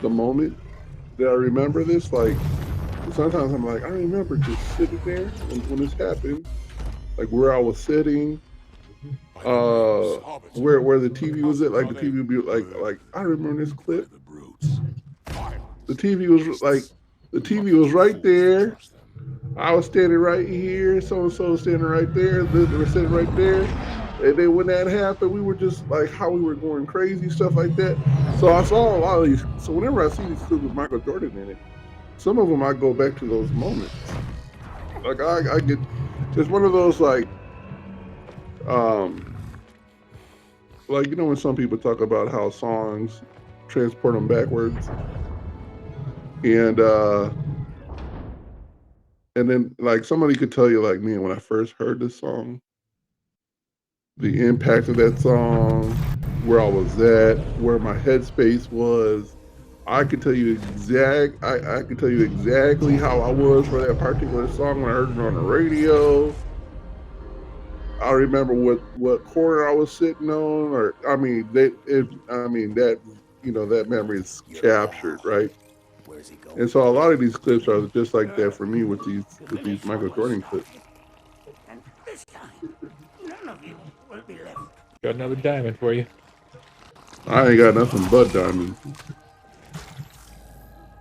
the moment that I remember this. Like, sometimes I'm like, I remember just sitting there when this happened, like where I was sitting, where the TV was at. Like, the TV would be like I remember this clip. The TV was right there. I was standing right here. So and so standing right there. They were sitting right there. And then when that happened, we were just like how we were going crazy, stuff like that. So I saw a lot of these. So whenever I see these clips with Michael Jordan in it, some of them I go back to those moments. Like, I get, it's one of those like you know when some people talk about how songs transport them backwards, and then like somebody could tell you, like, man, when I first heard this song, the impact of that song, where I was at, where my headspace was. I could tell you I could tell you exactly how I was for that particular song when I heard it on the radio. I remember what corner I was sitting on, or I mean that that memory is captured, right? Where's he going? And so a lot of these clips are just like that for me with these Michael Jordan clips. And this time, none of you will be left. Got another diamond for you. I ain't got nothing but diamonds.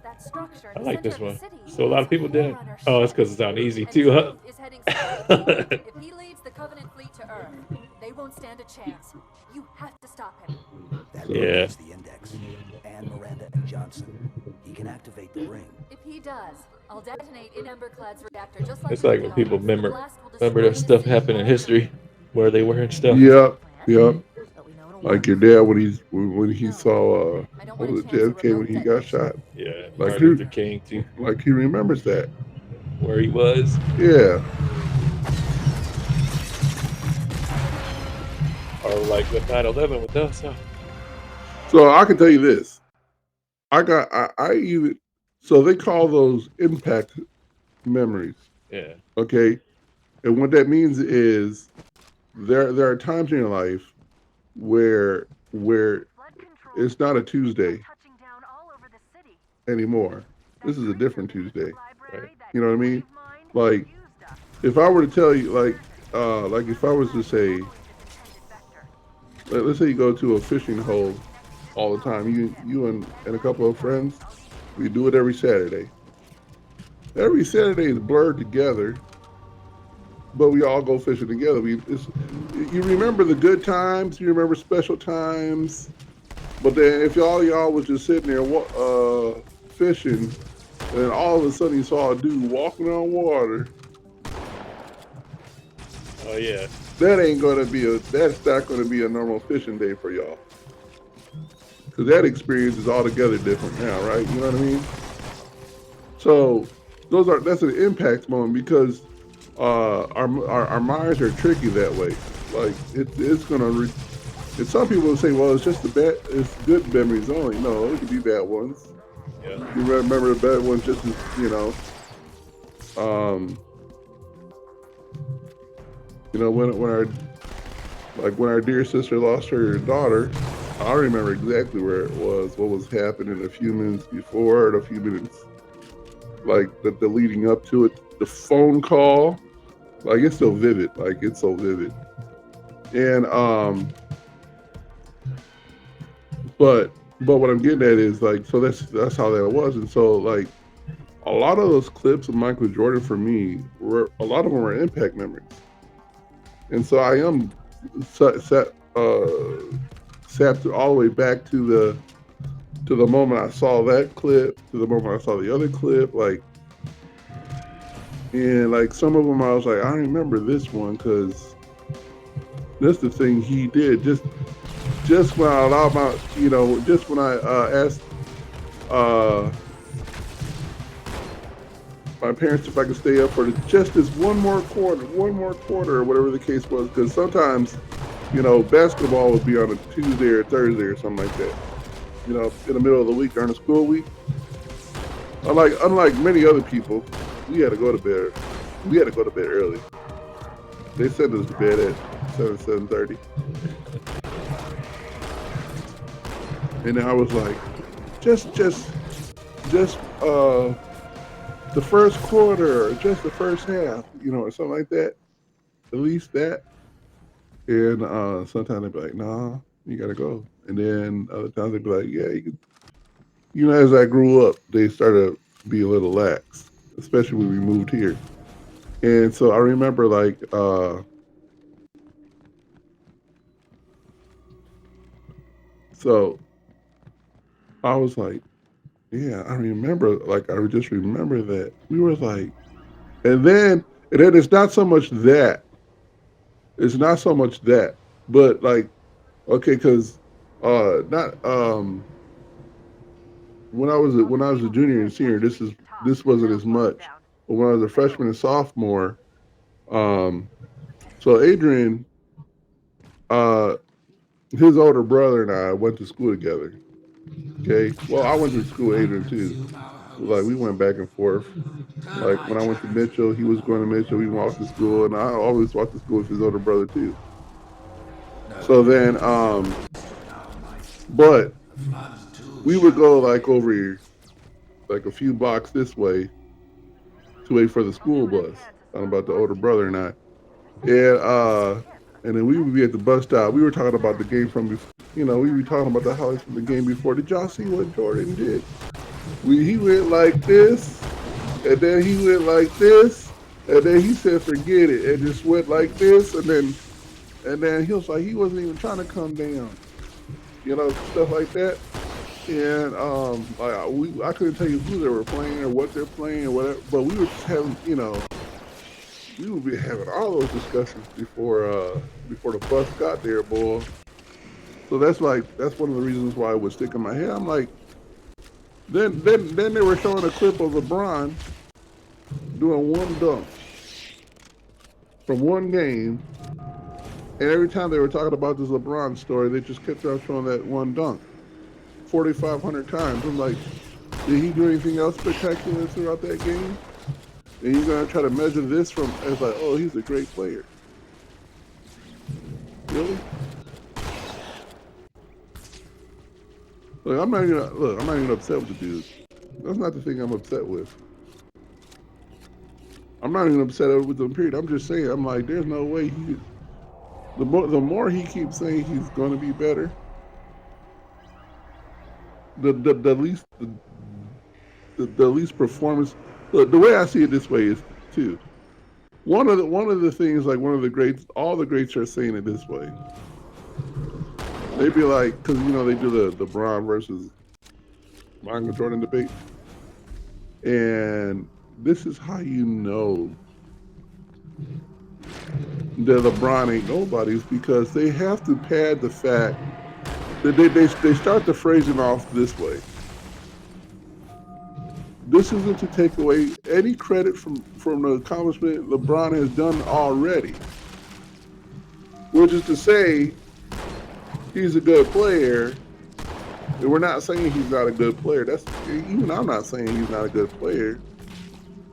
That structure I in the like center this of the one. city So a lot of people is didn't. Forerunner Oh, it's ship. because it's on easy And too, huh? Zeus is heading south. If he leads the Covenant fleet to Earth, they won't stand a chance. You have to stop him. That Yeah. is the index. And Miranda and Johnson. He can activate the ring. If He does. I'll detonate an Emberclad's reactor just like It's like when the people Covenants. remember The blast will destroy remember that the stuff city happened in history, where they were and stuff. Yep, yep. But we know it'll Like work. your dad when he saw I don't what want was a it, chance to JFK when remote he got detonate. shot. Yeah, Like Martin Luther King too, like he remembers that. where he was. Yeah. Or like with 9/11 with us. Huh? So I can tell you this. I even so they call those impact memories. Yeah. Okay. And what that means is there are times in your life where it's not a Tuesday anymore. This is a different Tuesday. Right. You know what I mean? Like if I were to tell you like if I was to say let's say you go to a fishing hole all the time, you and a couple of friends, we do it every Saturday. Every Saturday is blurred together, but we all go fishing together. You remember the good times, you remember special times, but then if y'all was just sitting there fishing, and all of a sudden you saw a dude walking on water. Oh yeah. That's not gonna be a normal fishing day for y'all. Because that experience is altogether different now, right? You know what I mean? So that's an impact moment because our minds are tricky that way. Like it's gonna. And some people will say, "Well, it's good memories only." No, it could be bad ones. Yeah. You remember the bad ones just as when our dear sister lost her daughter. I remember exactly where it was, what was happening a few minutes before and a few minutes like the leading up to it, the phone call, like it's so vivid, and but what I'm getting at is like, so that's how that was. And so like a lot of those clips of Michael Jordan for me a lot of them were impact memories, and so I am sapped all the way back to the moment I saw that clip, to the moment I saw the other clip, like, and like some of them I was like, I remember this one because that's the thing he did. Just when I allowed just when I asked my parents if I could stay up for just this one more quarter, or whatever the case was, because sometimes, basketball would be on a Tuesday or Thursday or something like that. In the middle of the week during the school week. Unlike many other people, we had to go to bed. We had to go to bed early. They sent us to bed at 7:30. And I was like, just the first quarter, or just the first half, or something like that. At least that. And sometimes they'd be like, nah, you gotta go. And then other times they'd be like, yeah, you can. As I grew up, they started to be a little lax, especially when we moved here. And so I remember so I was like, yeah, I remember, I just remember that. We were like, and then it's not so much that. It's not so much that, but okay, because not when I was a junior and senior, this wasn't as much. But when I was a freshman and sophomore, so Adrian, his older brother and I went to school together. Okay, well, I went to school with Adrian too. Like we went back and forth. Like when I went to Mitchell, he was going to Mitchell. We walked to school, and I always walked to school with his older brother too. So then, but we would go over here, like a few blocks this way, to wait for the school bus. Talking about the older brother and I, and then we would be at the bus stop. We were talking about the game from before. We were talking about the highlights from the game before. Did y'all see what Jordan did? He went like this, and then he went like this, and then he said, "Forget it," and just went like this, and then he was like, he wasn't even trying to come down, stuff like that. And I couldn't tell you who they were playing or what they're playing or whatever, but we were just having, we would be having all those discussions before the bus got there, boy. So that's one of the reasons why it would stick in my head. I'm like, then they were showing a clip of LeBron doing one dunk from one game, and every time they were talking about this LeBron story, they just kept on showing that one dunk 4,500 times. I'm like, did he do anything else spectacular throughout that game? And you're gonna try to measure this from as like, oh, he's a great player. Really? I'm not even upset with the dude. That's not the thing I'm upset with. I'm not even upset with him, period. I'm just saying, I'm like, there's no way the more he keeps saying he's gonna be better, the least performance. Look, the way I see it this way is too. One of the things, like one of the greats, all the greats are saying it this way. They'd be like, because they do the Bron versus Michael Jordan debate, and this is how you know that LeBron ain't nobody's, because they have to pad the fact that they start the phrasing off this way. This isn't to take away any credit from the accomplishment LeBron has done already, which is to say he's a good player. And we're not saying he's not a good player. I'm not saying he's not a good player,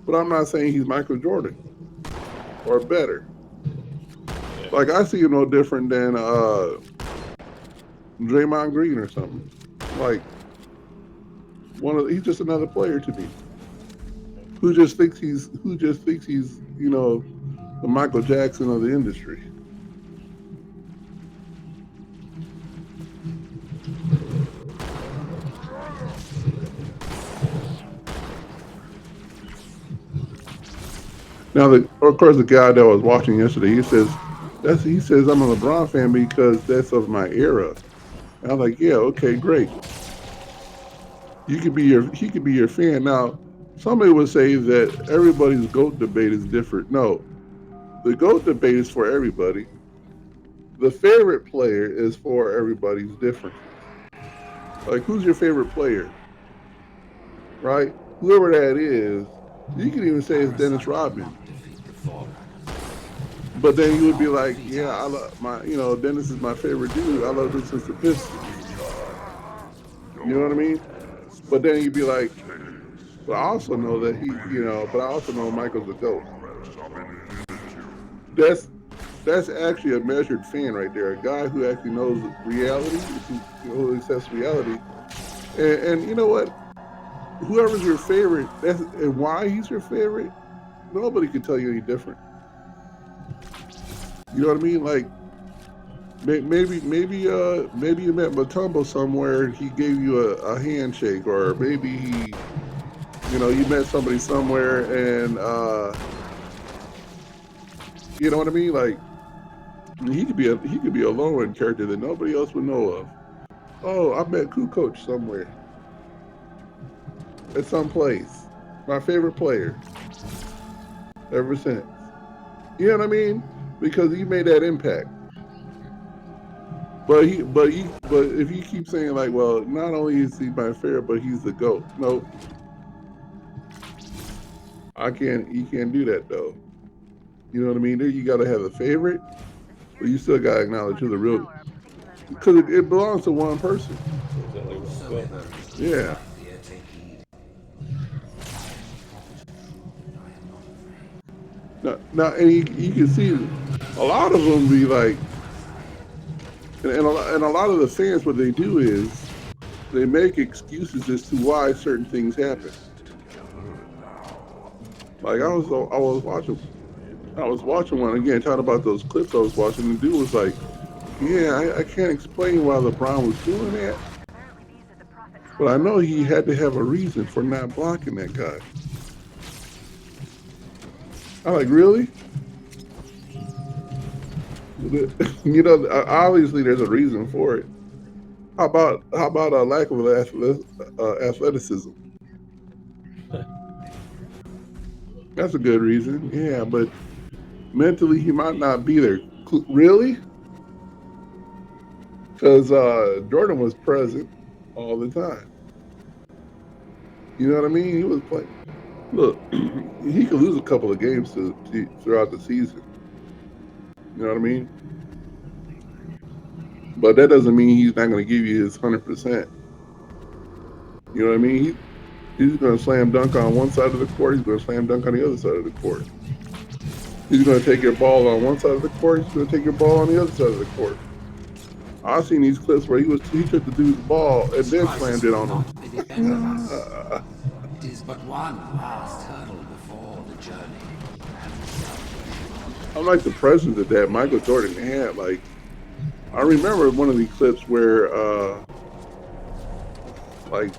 but I'm not saying he's Michael Jordan or better. Like, I see him no different than Draymond Green or something. Like, he's just another player to me, who just thinks he's the Michael Jackson of the industry. Now, of course, the guy that I was watching yesterday, he says I'm a LeBron fan because that's of my era. And I'm like, yeah, okay, great. He could be your fan. Now, somebody would say that everybody's GOAT debate is different. No, the GOAT debate is for everybody. The favorite player is for everybody's different. Like, who's your favorite player? Right? Whoever that is, you can even say it's Dennis Rodman. But then you would be like, yeah, I love Dennis is my favorite dude. I love him since the Pistons. You know what I mean? But then you'd be like, but I also know that but I also know Michael's a GOAT. That's actually a measured fan right there. A guy who actually knows reality, who accepts reality. And you know what? Whoever's your favorite, and why he's your favorite, nobody can tell you any different. You know what I mean? Like, maybe you met Matumbo somewhere and he gave you a handshake, or maybe you met somebody somewhere and you know what I mean? Like, he could be a low-end character that nobody else would know of. Oh, I met Coach somewhere at some place. My favorite player ever since. You know what I mean? Because he made that impact. But if you keep saying, like, well, not only is he my favorite, but he's the GOAT. Nope. You can't do that though. You know what I mean? You gotta have a favorite, but you still gotta acknowledge who the real, because it belongs to one person. Yeah. Now, and you can see a lot of them be like, and a lot of the fans, what they do is they make excuses as to why certain things happen. Like, I was watching one again, talking about those clips I was watching. The dude was like, yeah, I can't explain why LeBron was doing that, but I know he had to have a reason for not blocking that guy. I'm like, really? Obviously there's a reason for it. how about a lack of athleticism? That's a good reason. Yeah, but mentally he might not be there. Really? Because Jordan was present all the time. You know what I mean? He was playing. Look, he could lose a couple of games throughout the season. You know what I mean? But that doesn't mean he's not going to give you his 100%. You know what I mean? He's going to slam dunk on one side of the court. He's going to slam dunk on the other side of the court. He's going to take your ball on one side of the court. He's going to take your ball on the other side of the court. I've seen these clips where he took the dude's ball and then slammed it on him. It is but one last hurdle before the journey. I like the presence that Michael Jordan had. Like, I remember one of the clips where, like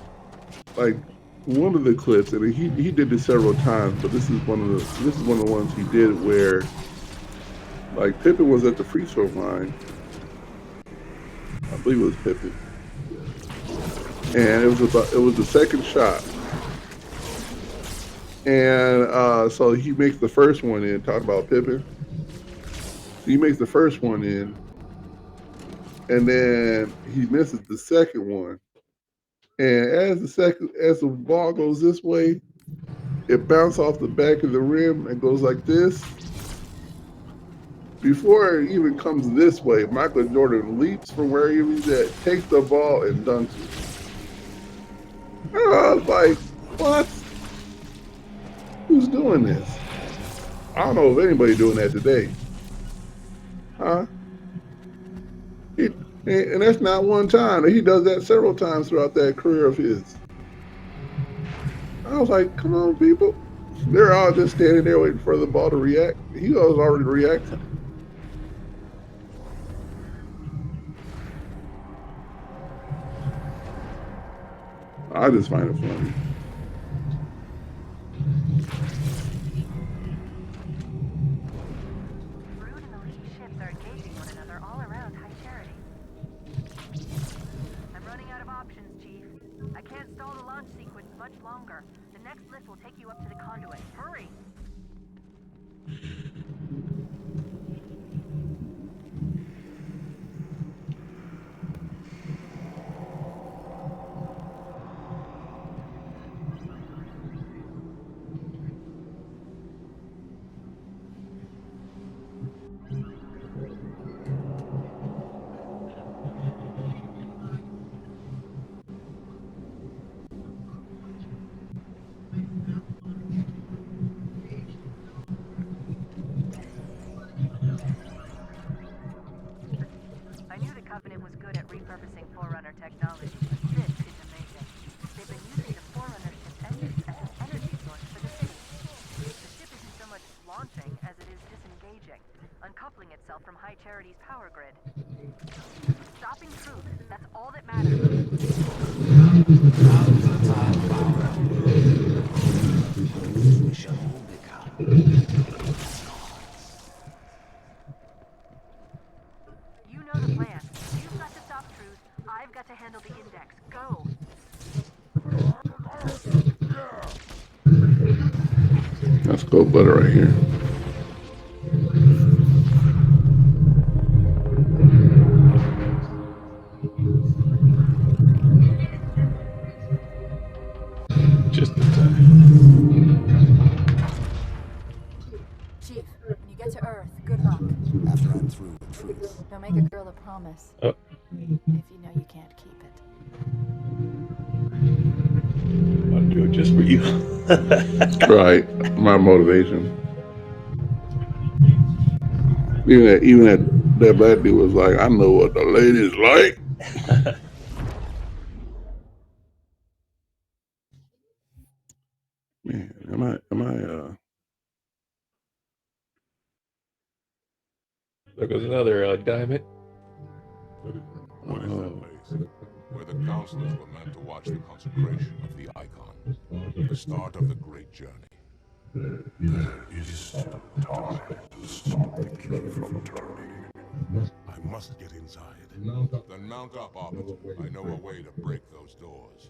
one of the clips, and he did this several times, but this is one of the ones he did where, like, Pippen was at the free throw line. I believe it was Pippen, and it was the second shot, and so he makes the first one in. Talk about Pippen. So he makes the first one in, and then he misses the second one. And as the ball goes this way, it bounces off the back of the rim and goes like this. Before it even comes this way, Michael Jordan leaps from where he was at, takes the ball, and dunks it. And I was like, what? Who's doing this? I don't know if anybody's doing that today. Huh? And that's not one time. He does that several times throughout that career of his. I was like, come on, people. They're all just standing there waiting for the ball to react. He was already reacting. I just find it funny. Brood and elite ships are engaging one another all around High Charity. I'm running out of options, Chief. I can't stall the launch sequence much longer. The next lift will take you up to the conduit. Hurry! I knew the Covenant was good at repurposing Forerunner technology, but this is amazing. They've been using the Forerunner ship engines as an energy source for the city. The ship isn't so much launching as it is disengaging, uncoupling itself from High Charity's power grid. Stopping Truth, that's all that matters. We shall all become. You know the plan. You've got to stop Truth. I've got to handle the index. Go! That's gold butter right here. Just in time. Chief, when you get to Earth, good luck. After I'm through with Truth. Don't make a girl a promise. Oh. If you know you can't keep it. I'll do it just for you. Right. My motivation. Even that black dude was like, I know what the ladies like. Man, am I There goes another diamond. What is that place? Where the counselors were meant to watch the consecration of the icon. The start of the great journey. There is still time to stop the key from turning. I must get inside. Then mount up, Arbiter. I know a way to break those doors.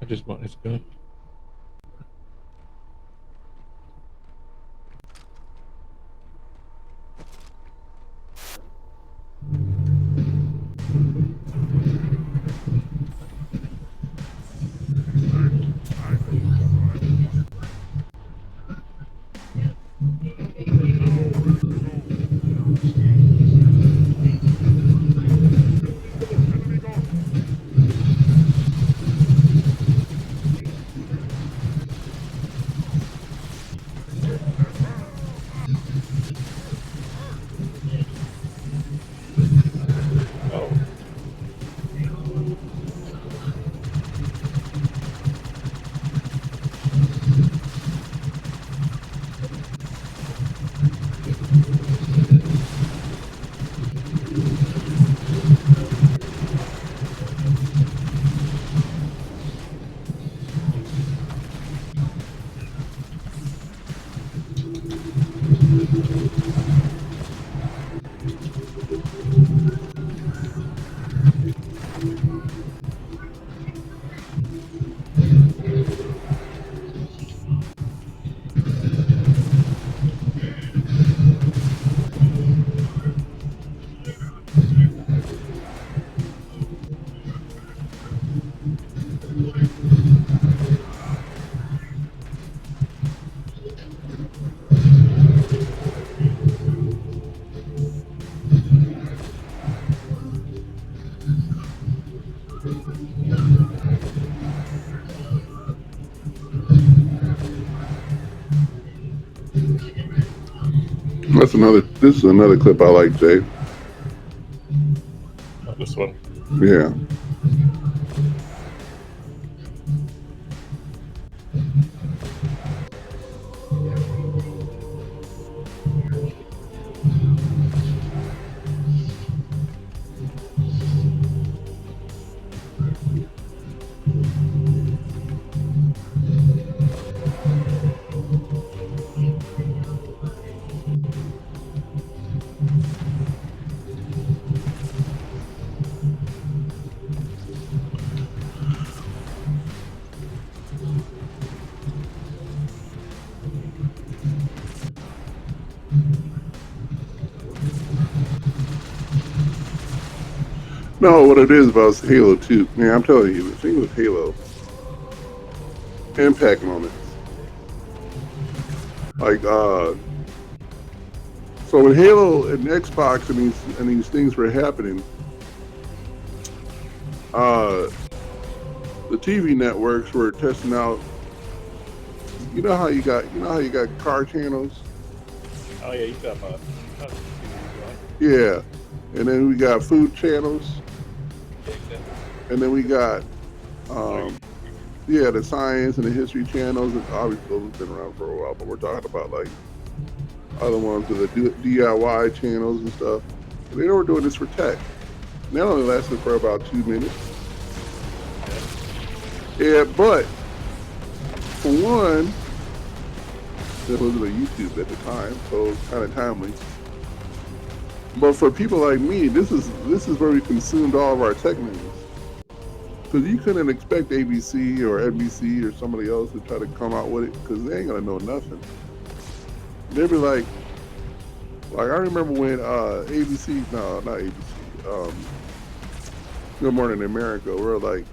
I just want his gun. Oh. This is another clip I like, Jay. Oh, this one. Yeah. No, what it is about Halo 2, man, I'm telling you, the thing with Halo, impact moments. Like, so when Halo and Xbox and these things were happening, the TV networks were testing out. You know how you got car channels? Oh yeah, you got Yeah, and then we got food channels. Yeah, exactly. And then we got, the science and the history channels. And obviously, those have been around for a while, but we're talking about like other ones with the DIY channels and stuff. And they were doing this for tech. And that only lasted for about 2 minutes. Yeah, but for one, it wasn't a YouTube at the time, so it's kind of timely. But for people like me, this is where we consumed all of our tech news. Because you couldn't expect ABC or NBC or somebody else to try to come out with it, because they ain't gonna know nothing. They'd be like I remember when ABC, no, not ABC, Good Morning America, we're like,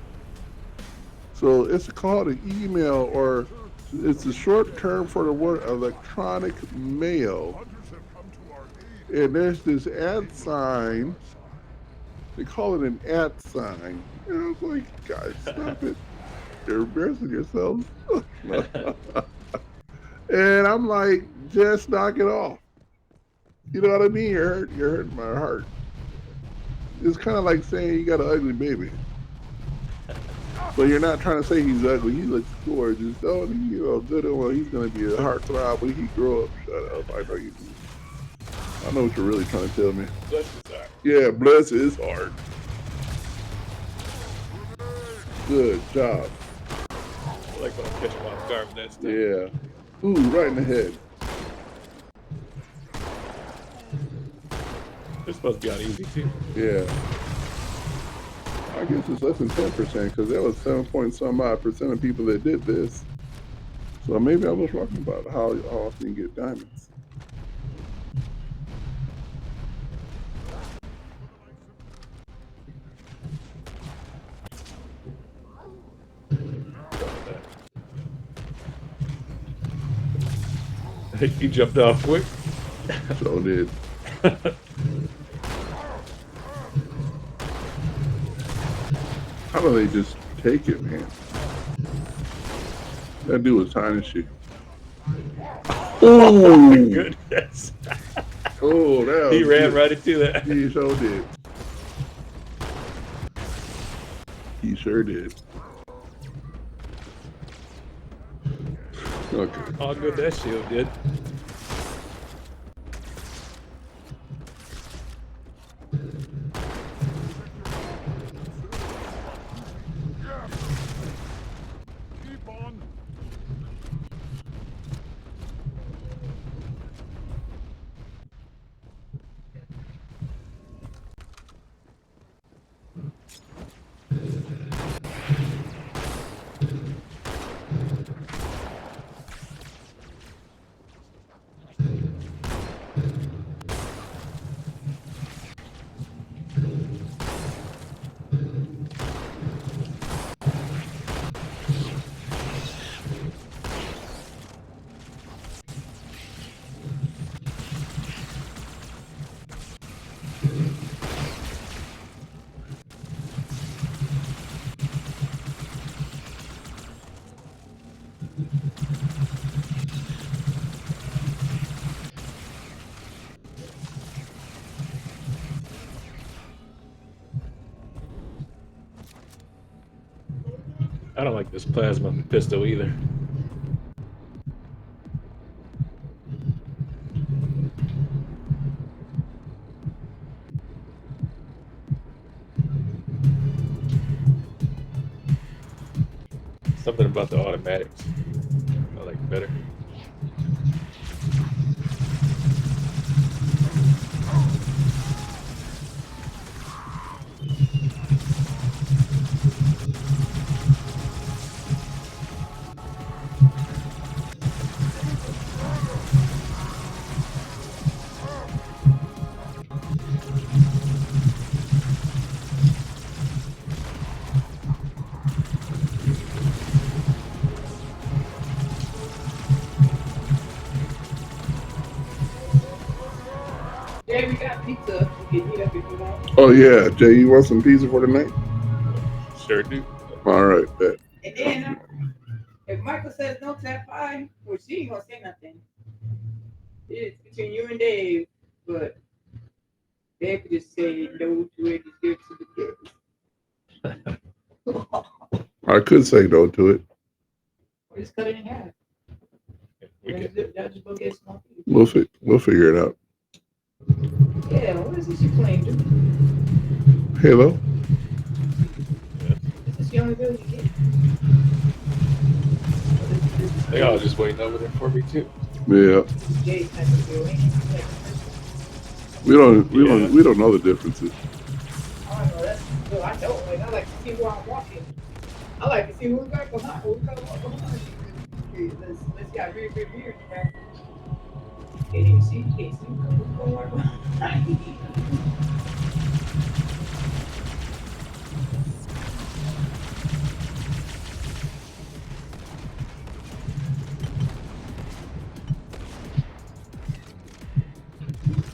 so it's called an email, or it's a short term for the word electronic mail. And there's this ad sign. They call it an ad sign. And I was like, guys, stop it. You're embarrassing yourselves. And I'm like, just knock it off. You know what I mean? You're hurting my heart. It's kind of like saying you got an ugly baby. But you're not trying to say he's ugly. He looks gorgeous. Oh, good one. He's going to be a heartthrob when he grow up. Shut up. I know you do. I know what you're really trying to tell me. Bless his heart. Yeah, bless his heart. Good job. I like when I catch him off guard with that stuff. Yeah. Ooh, right in the head. It's supposed to be on easy too. Yeah. I guess it's less than 10% because there was 7.some-odd% of people that did this. So maybe I was wrong about how often you get diamonds. He jumped off quick. So did. How do they just take it, man? That dude was tiny shit. Oh my goodness. Oh, that He was ran good. right into that. He sure did. He sure did. Okay. How good that shield did. Keep on. I don't like this plasma pistol either. Something about the automatics I like better. Jay, we got pizza. You can eat up if you want. Oh, yeah. Jay, you want some pizza for tonight? Sure do. All right, bet. And then, if Michael says no to that pie, well, she ain't gonna say nothing. It's between you and Dave, but Dave could just say no to it. Just give it to the kids. I could say no to it. Or just cut it in half. Y'all just go get small pieces. We'll figure it out. Yeah, what is this you playing, dude? Halo? This is the only bill you get. They all just waiting over there for me too. Yeah. Jay's type of bill, ain't it? We don't know the differences. I don't know. That's well, I don't. Like, I like to see who I'm walking. I like to see who's got behind. Who's got walk behind you. Let's got very good beard in there. Can't even see. Can't see who's going right behind you.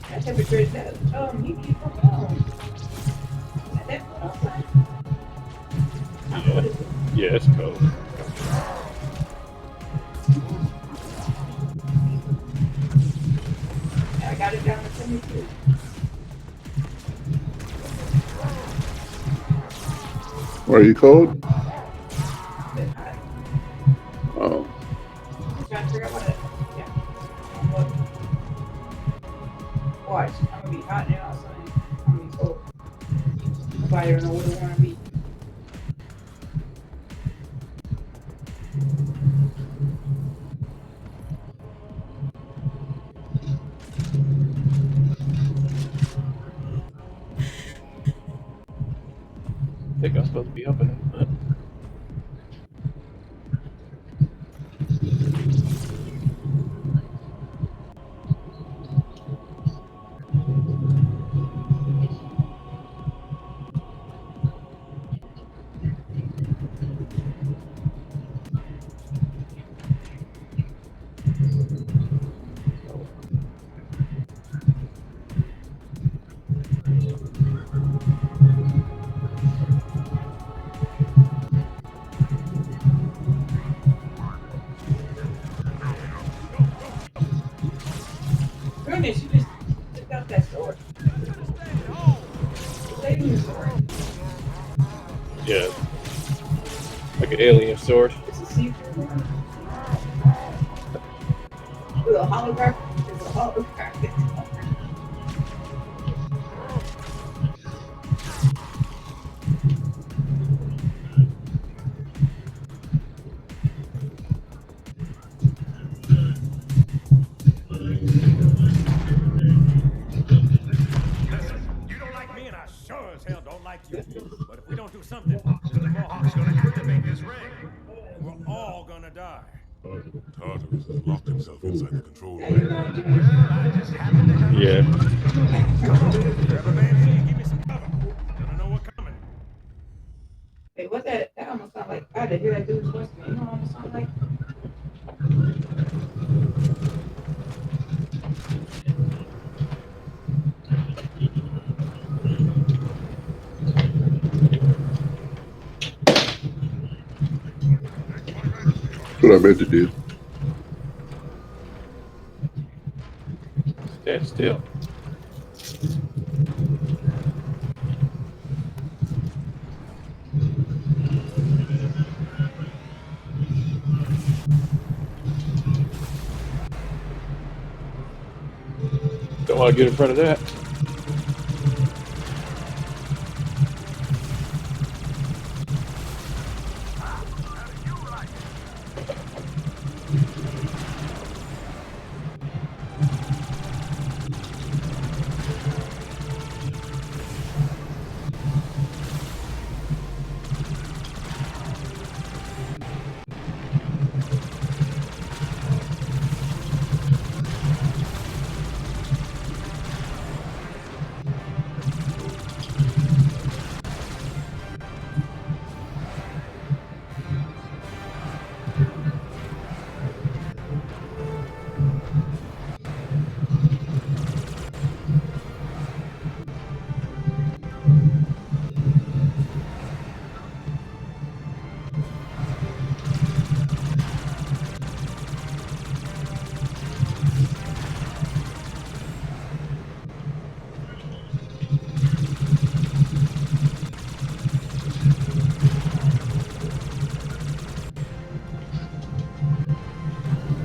That temperature is that. He keep from home. At that point outside. Yeah, it's cold. I got it down to 72. Are you cold? Oh. I'm trying to figure out what it, yeah. What Watch, I'm gonna be hot now or something. I'm gonna be cold. Nobody don't know where they wanna be. I think I'm supposed to be opening. Goodness, you just took out that sword. Taking the sword. Yeah. Like an alien sword. It's a see-through one. With a holographic. It's a holographic. You don't like me, and I sure as hell don't like you. But if we don't do something, Mr. Mohawk's gonna activate this ring. And we're all gonna die. Tartarus has locked himself inside the control room. Yeah. Grab a man here and give me some cover. Gonna know what's coming. Hey, what's that? That almost sounds like I had to hear that dude's voice. You know what almost sounds like? That's what I meant to do. Stand still. Don't want to get in front of that.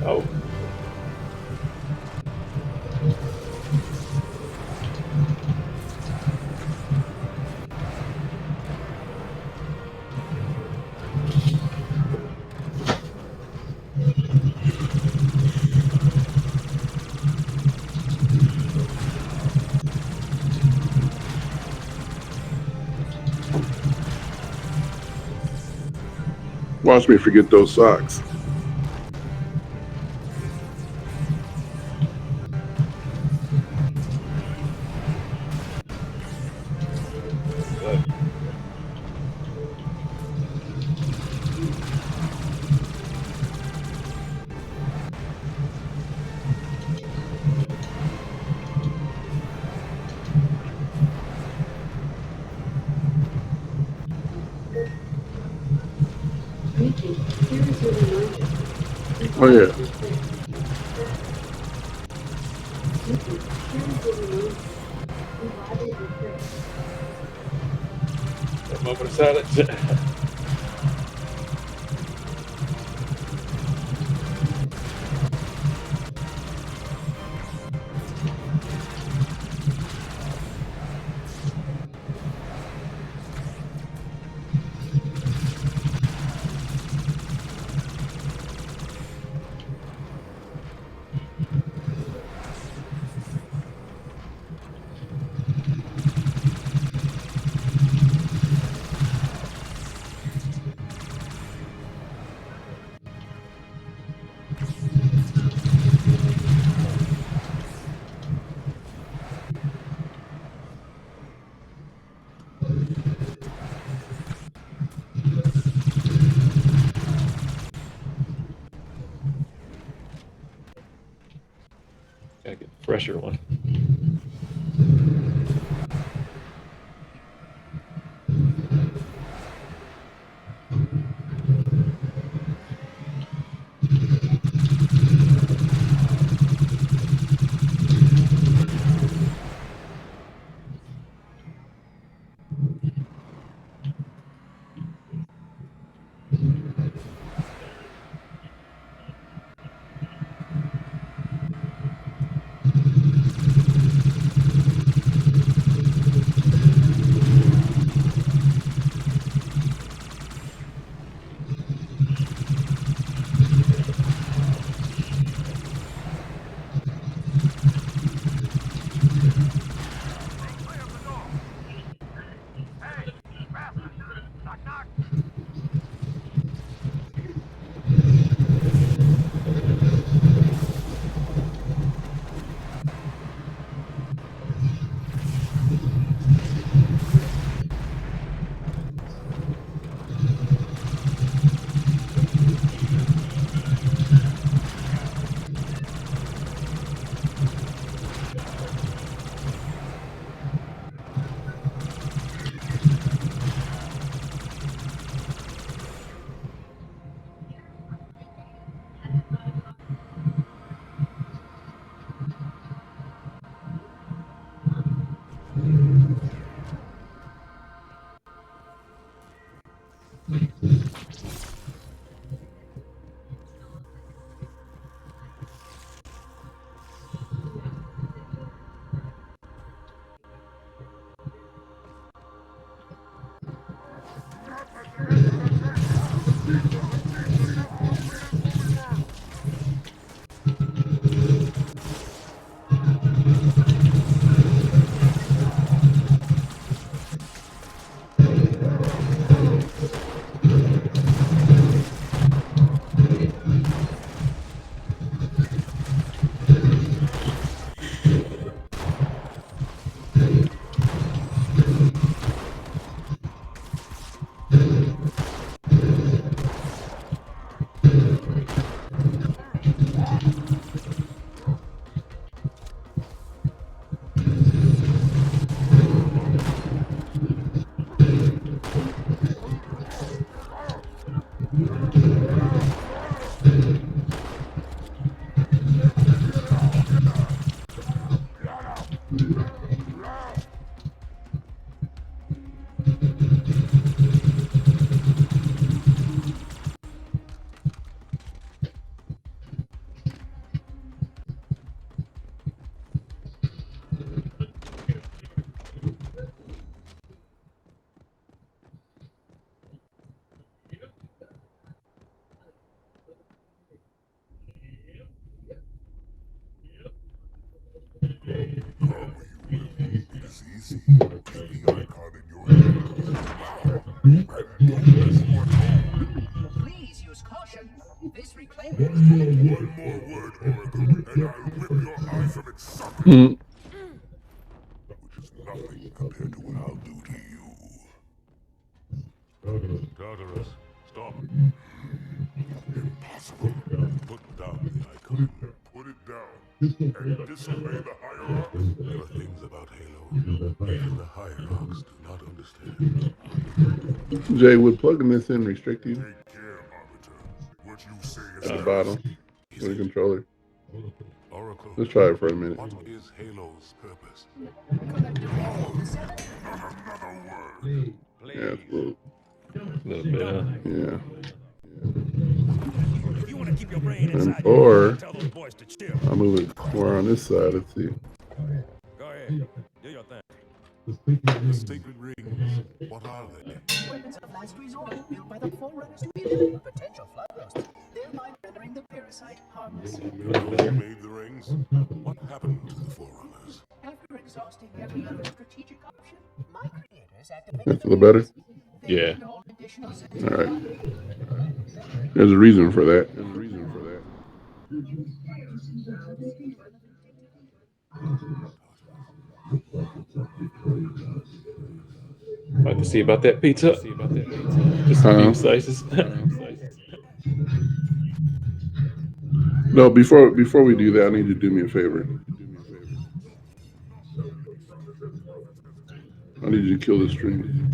Oh. Watch me forget those socks. Oh yeah. That moment of silence. fresher one. It is easy. Keep the icon in your hands now, and do as you are told. Please use caution. This reclaimer. One more word, Oracle, and I'll rip your eye from its socket. Which is nothing compared to what I'll do to you. Tartarus, stop. Impossible. Put down the icon. Put it down and disobey the hierarchs. There are things about Halo even the hierarchs do not understand. Jay, would plugging this in restrict you? Take care, Arbiter. What you say is At the bottom with the controller. Oracle, Let's try it for a minute. what is Halo's purpose? Yeah, it's a little bit. Yeah. If you want to keep your brain And inside or your tell those boys to chill. I'll move it more on this side. Let's see. Go ahead. Do your thing. The sacred rings, what are they? Weapons of last resort built by the Forerunners to eliminate potential floodrust, thereby rendering the parasite harmless. You know who made the rings? What happened to the Forerunners? After exhausting every other strategic option, my creators activated That's a little better? Yeah. All right. There's a reason for that. Like to see about that pizza. Just a few slices. No, before we do that, I need you to do me a favor. I need you to kill the stream.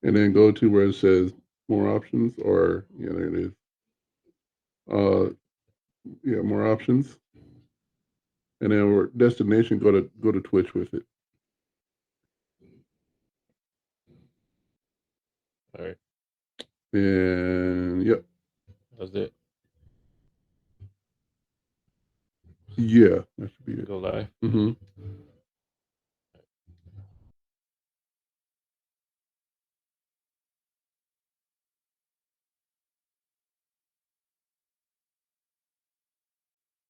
And then go to where it says more options, or yeah, there it is. Yeah, more options. And then our destination, go to Twitch with it. All right. And yep. That's it. Yeah.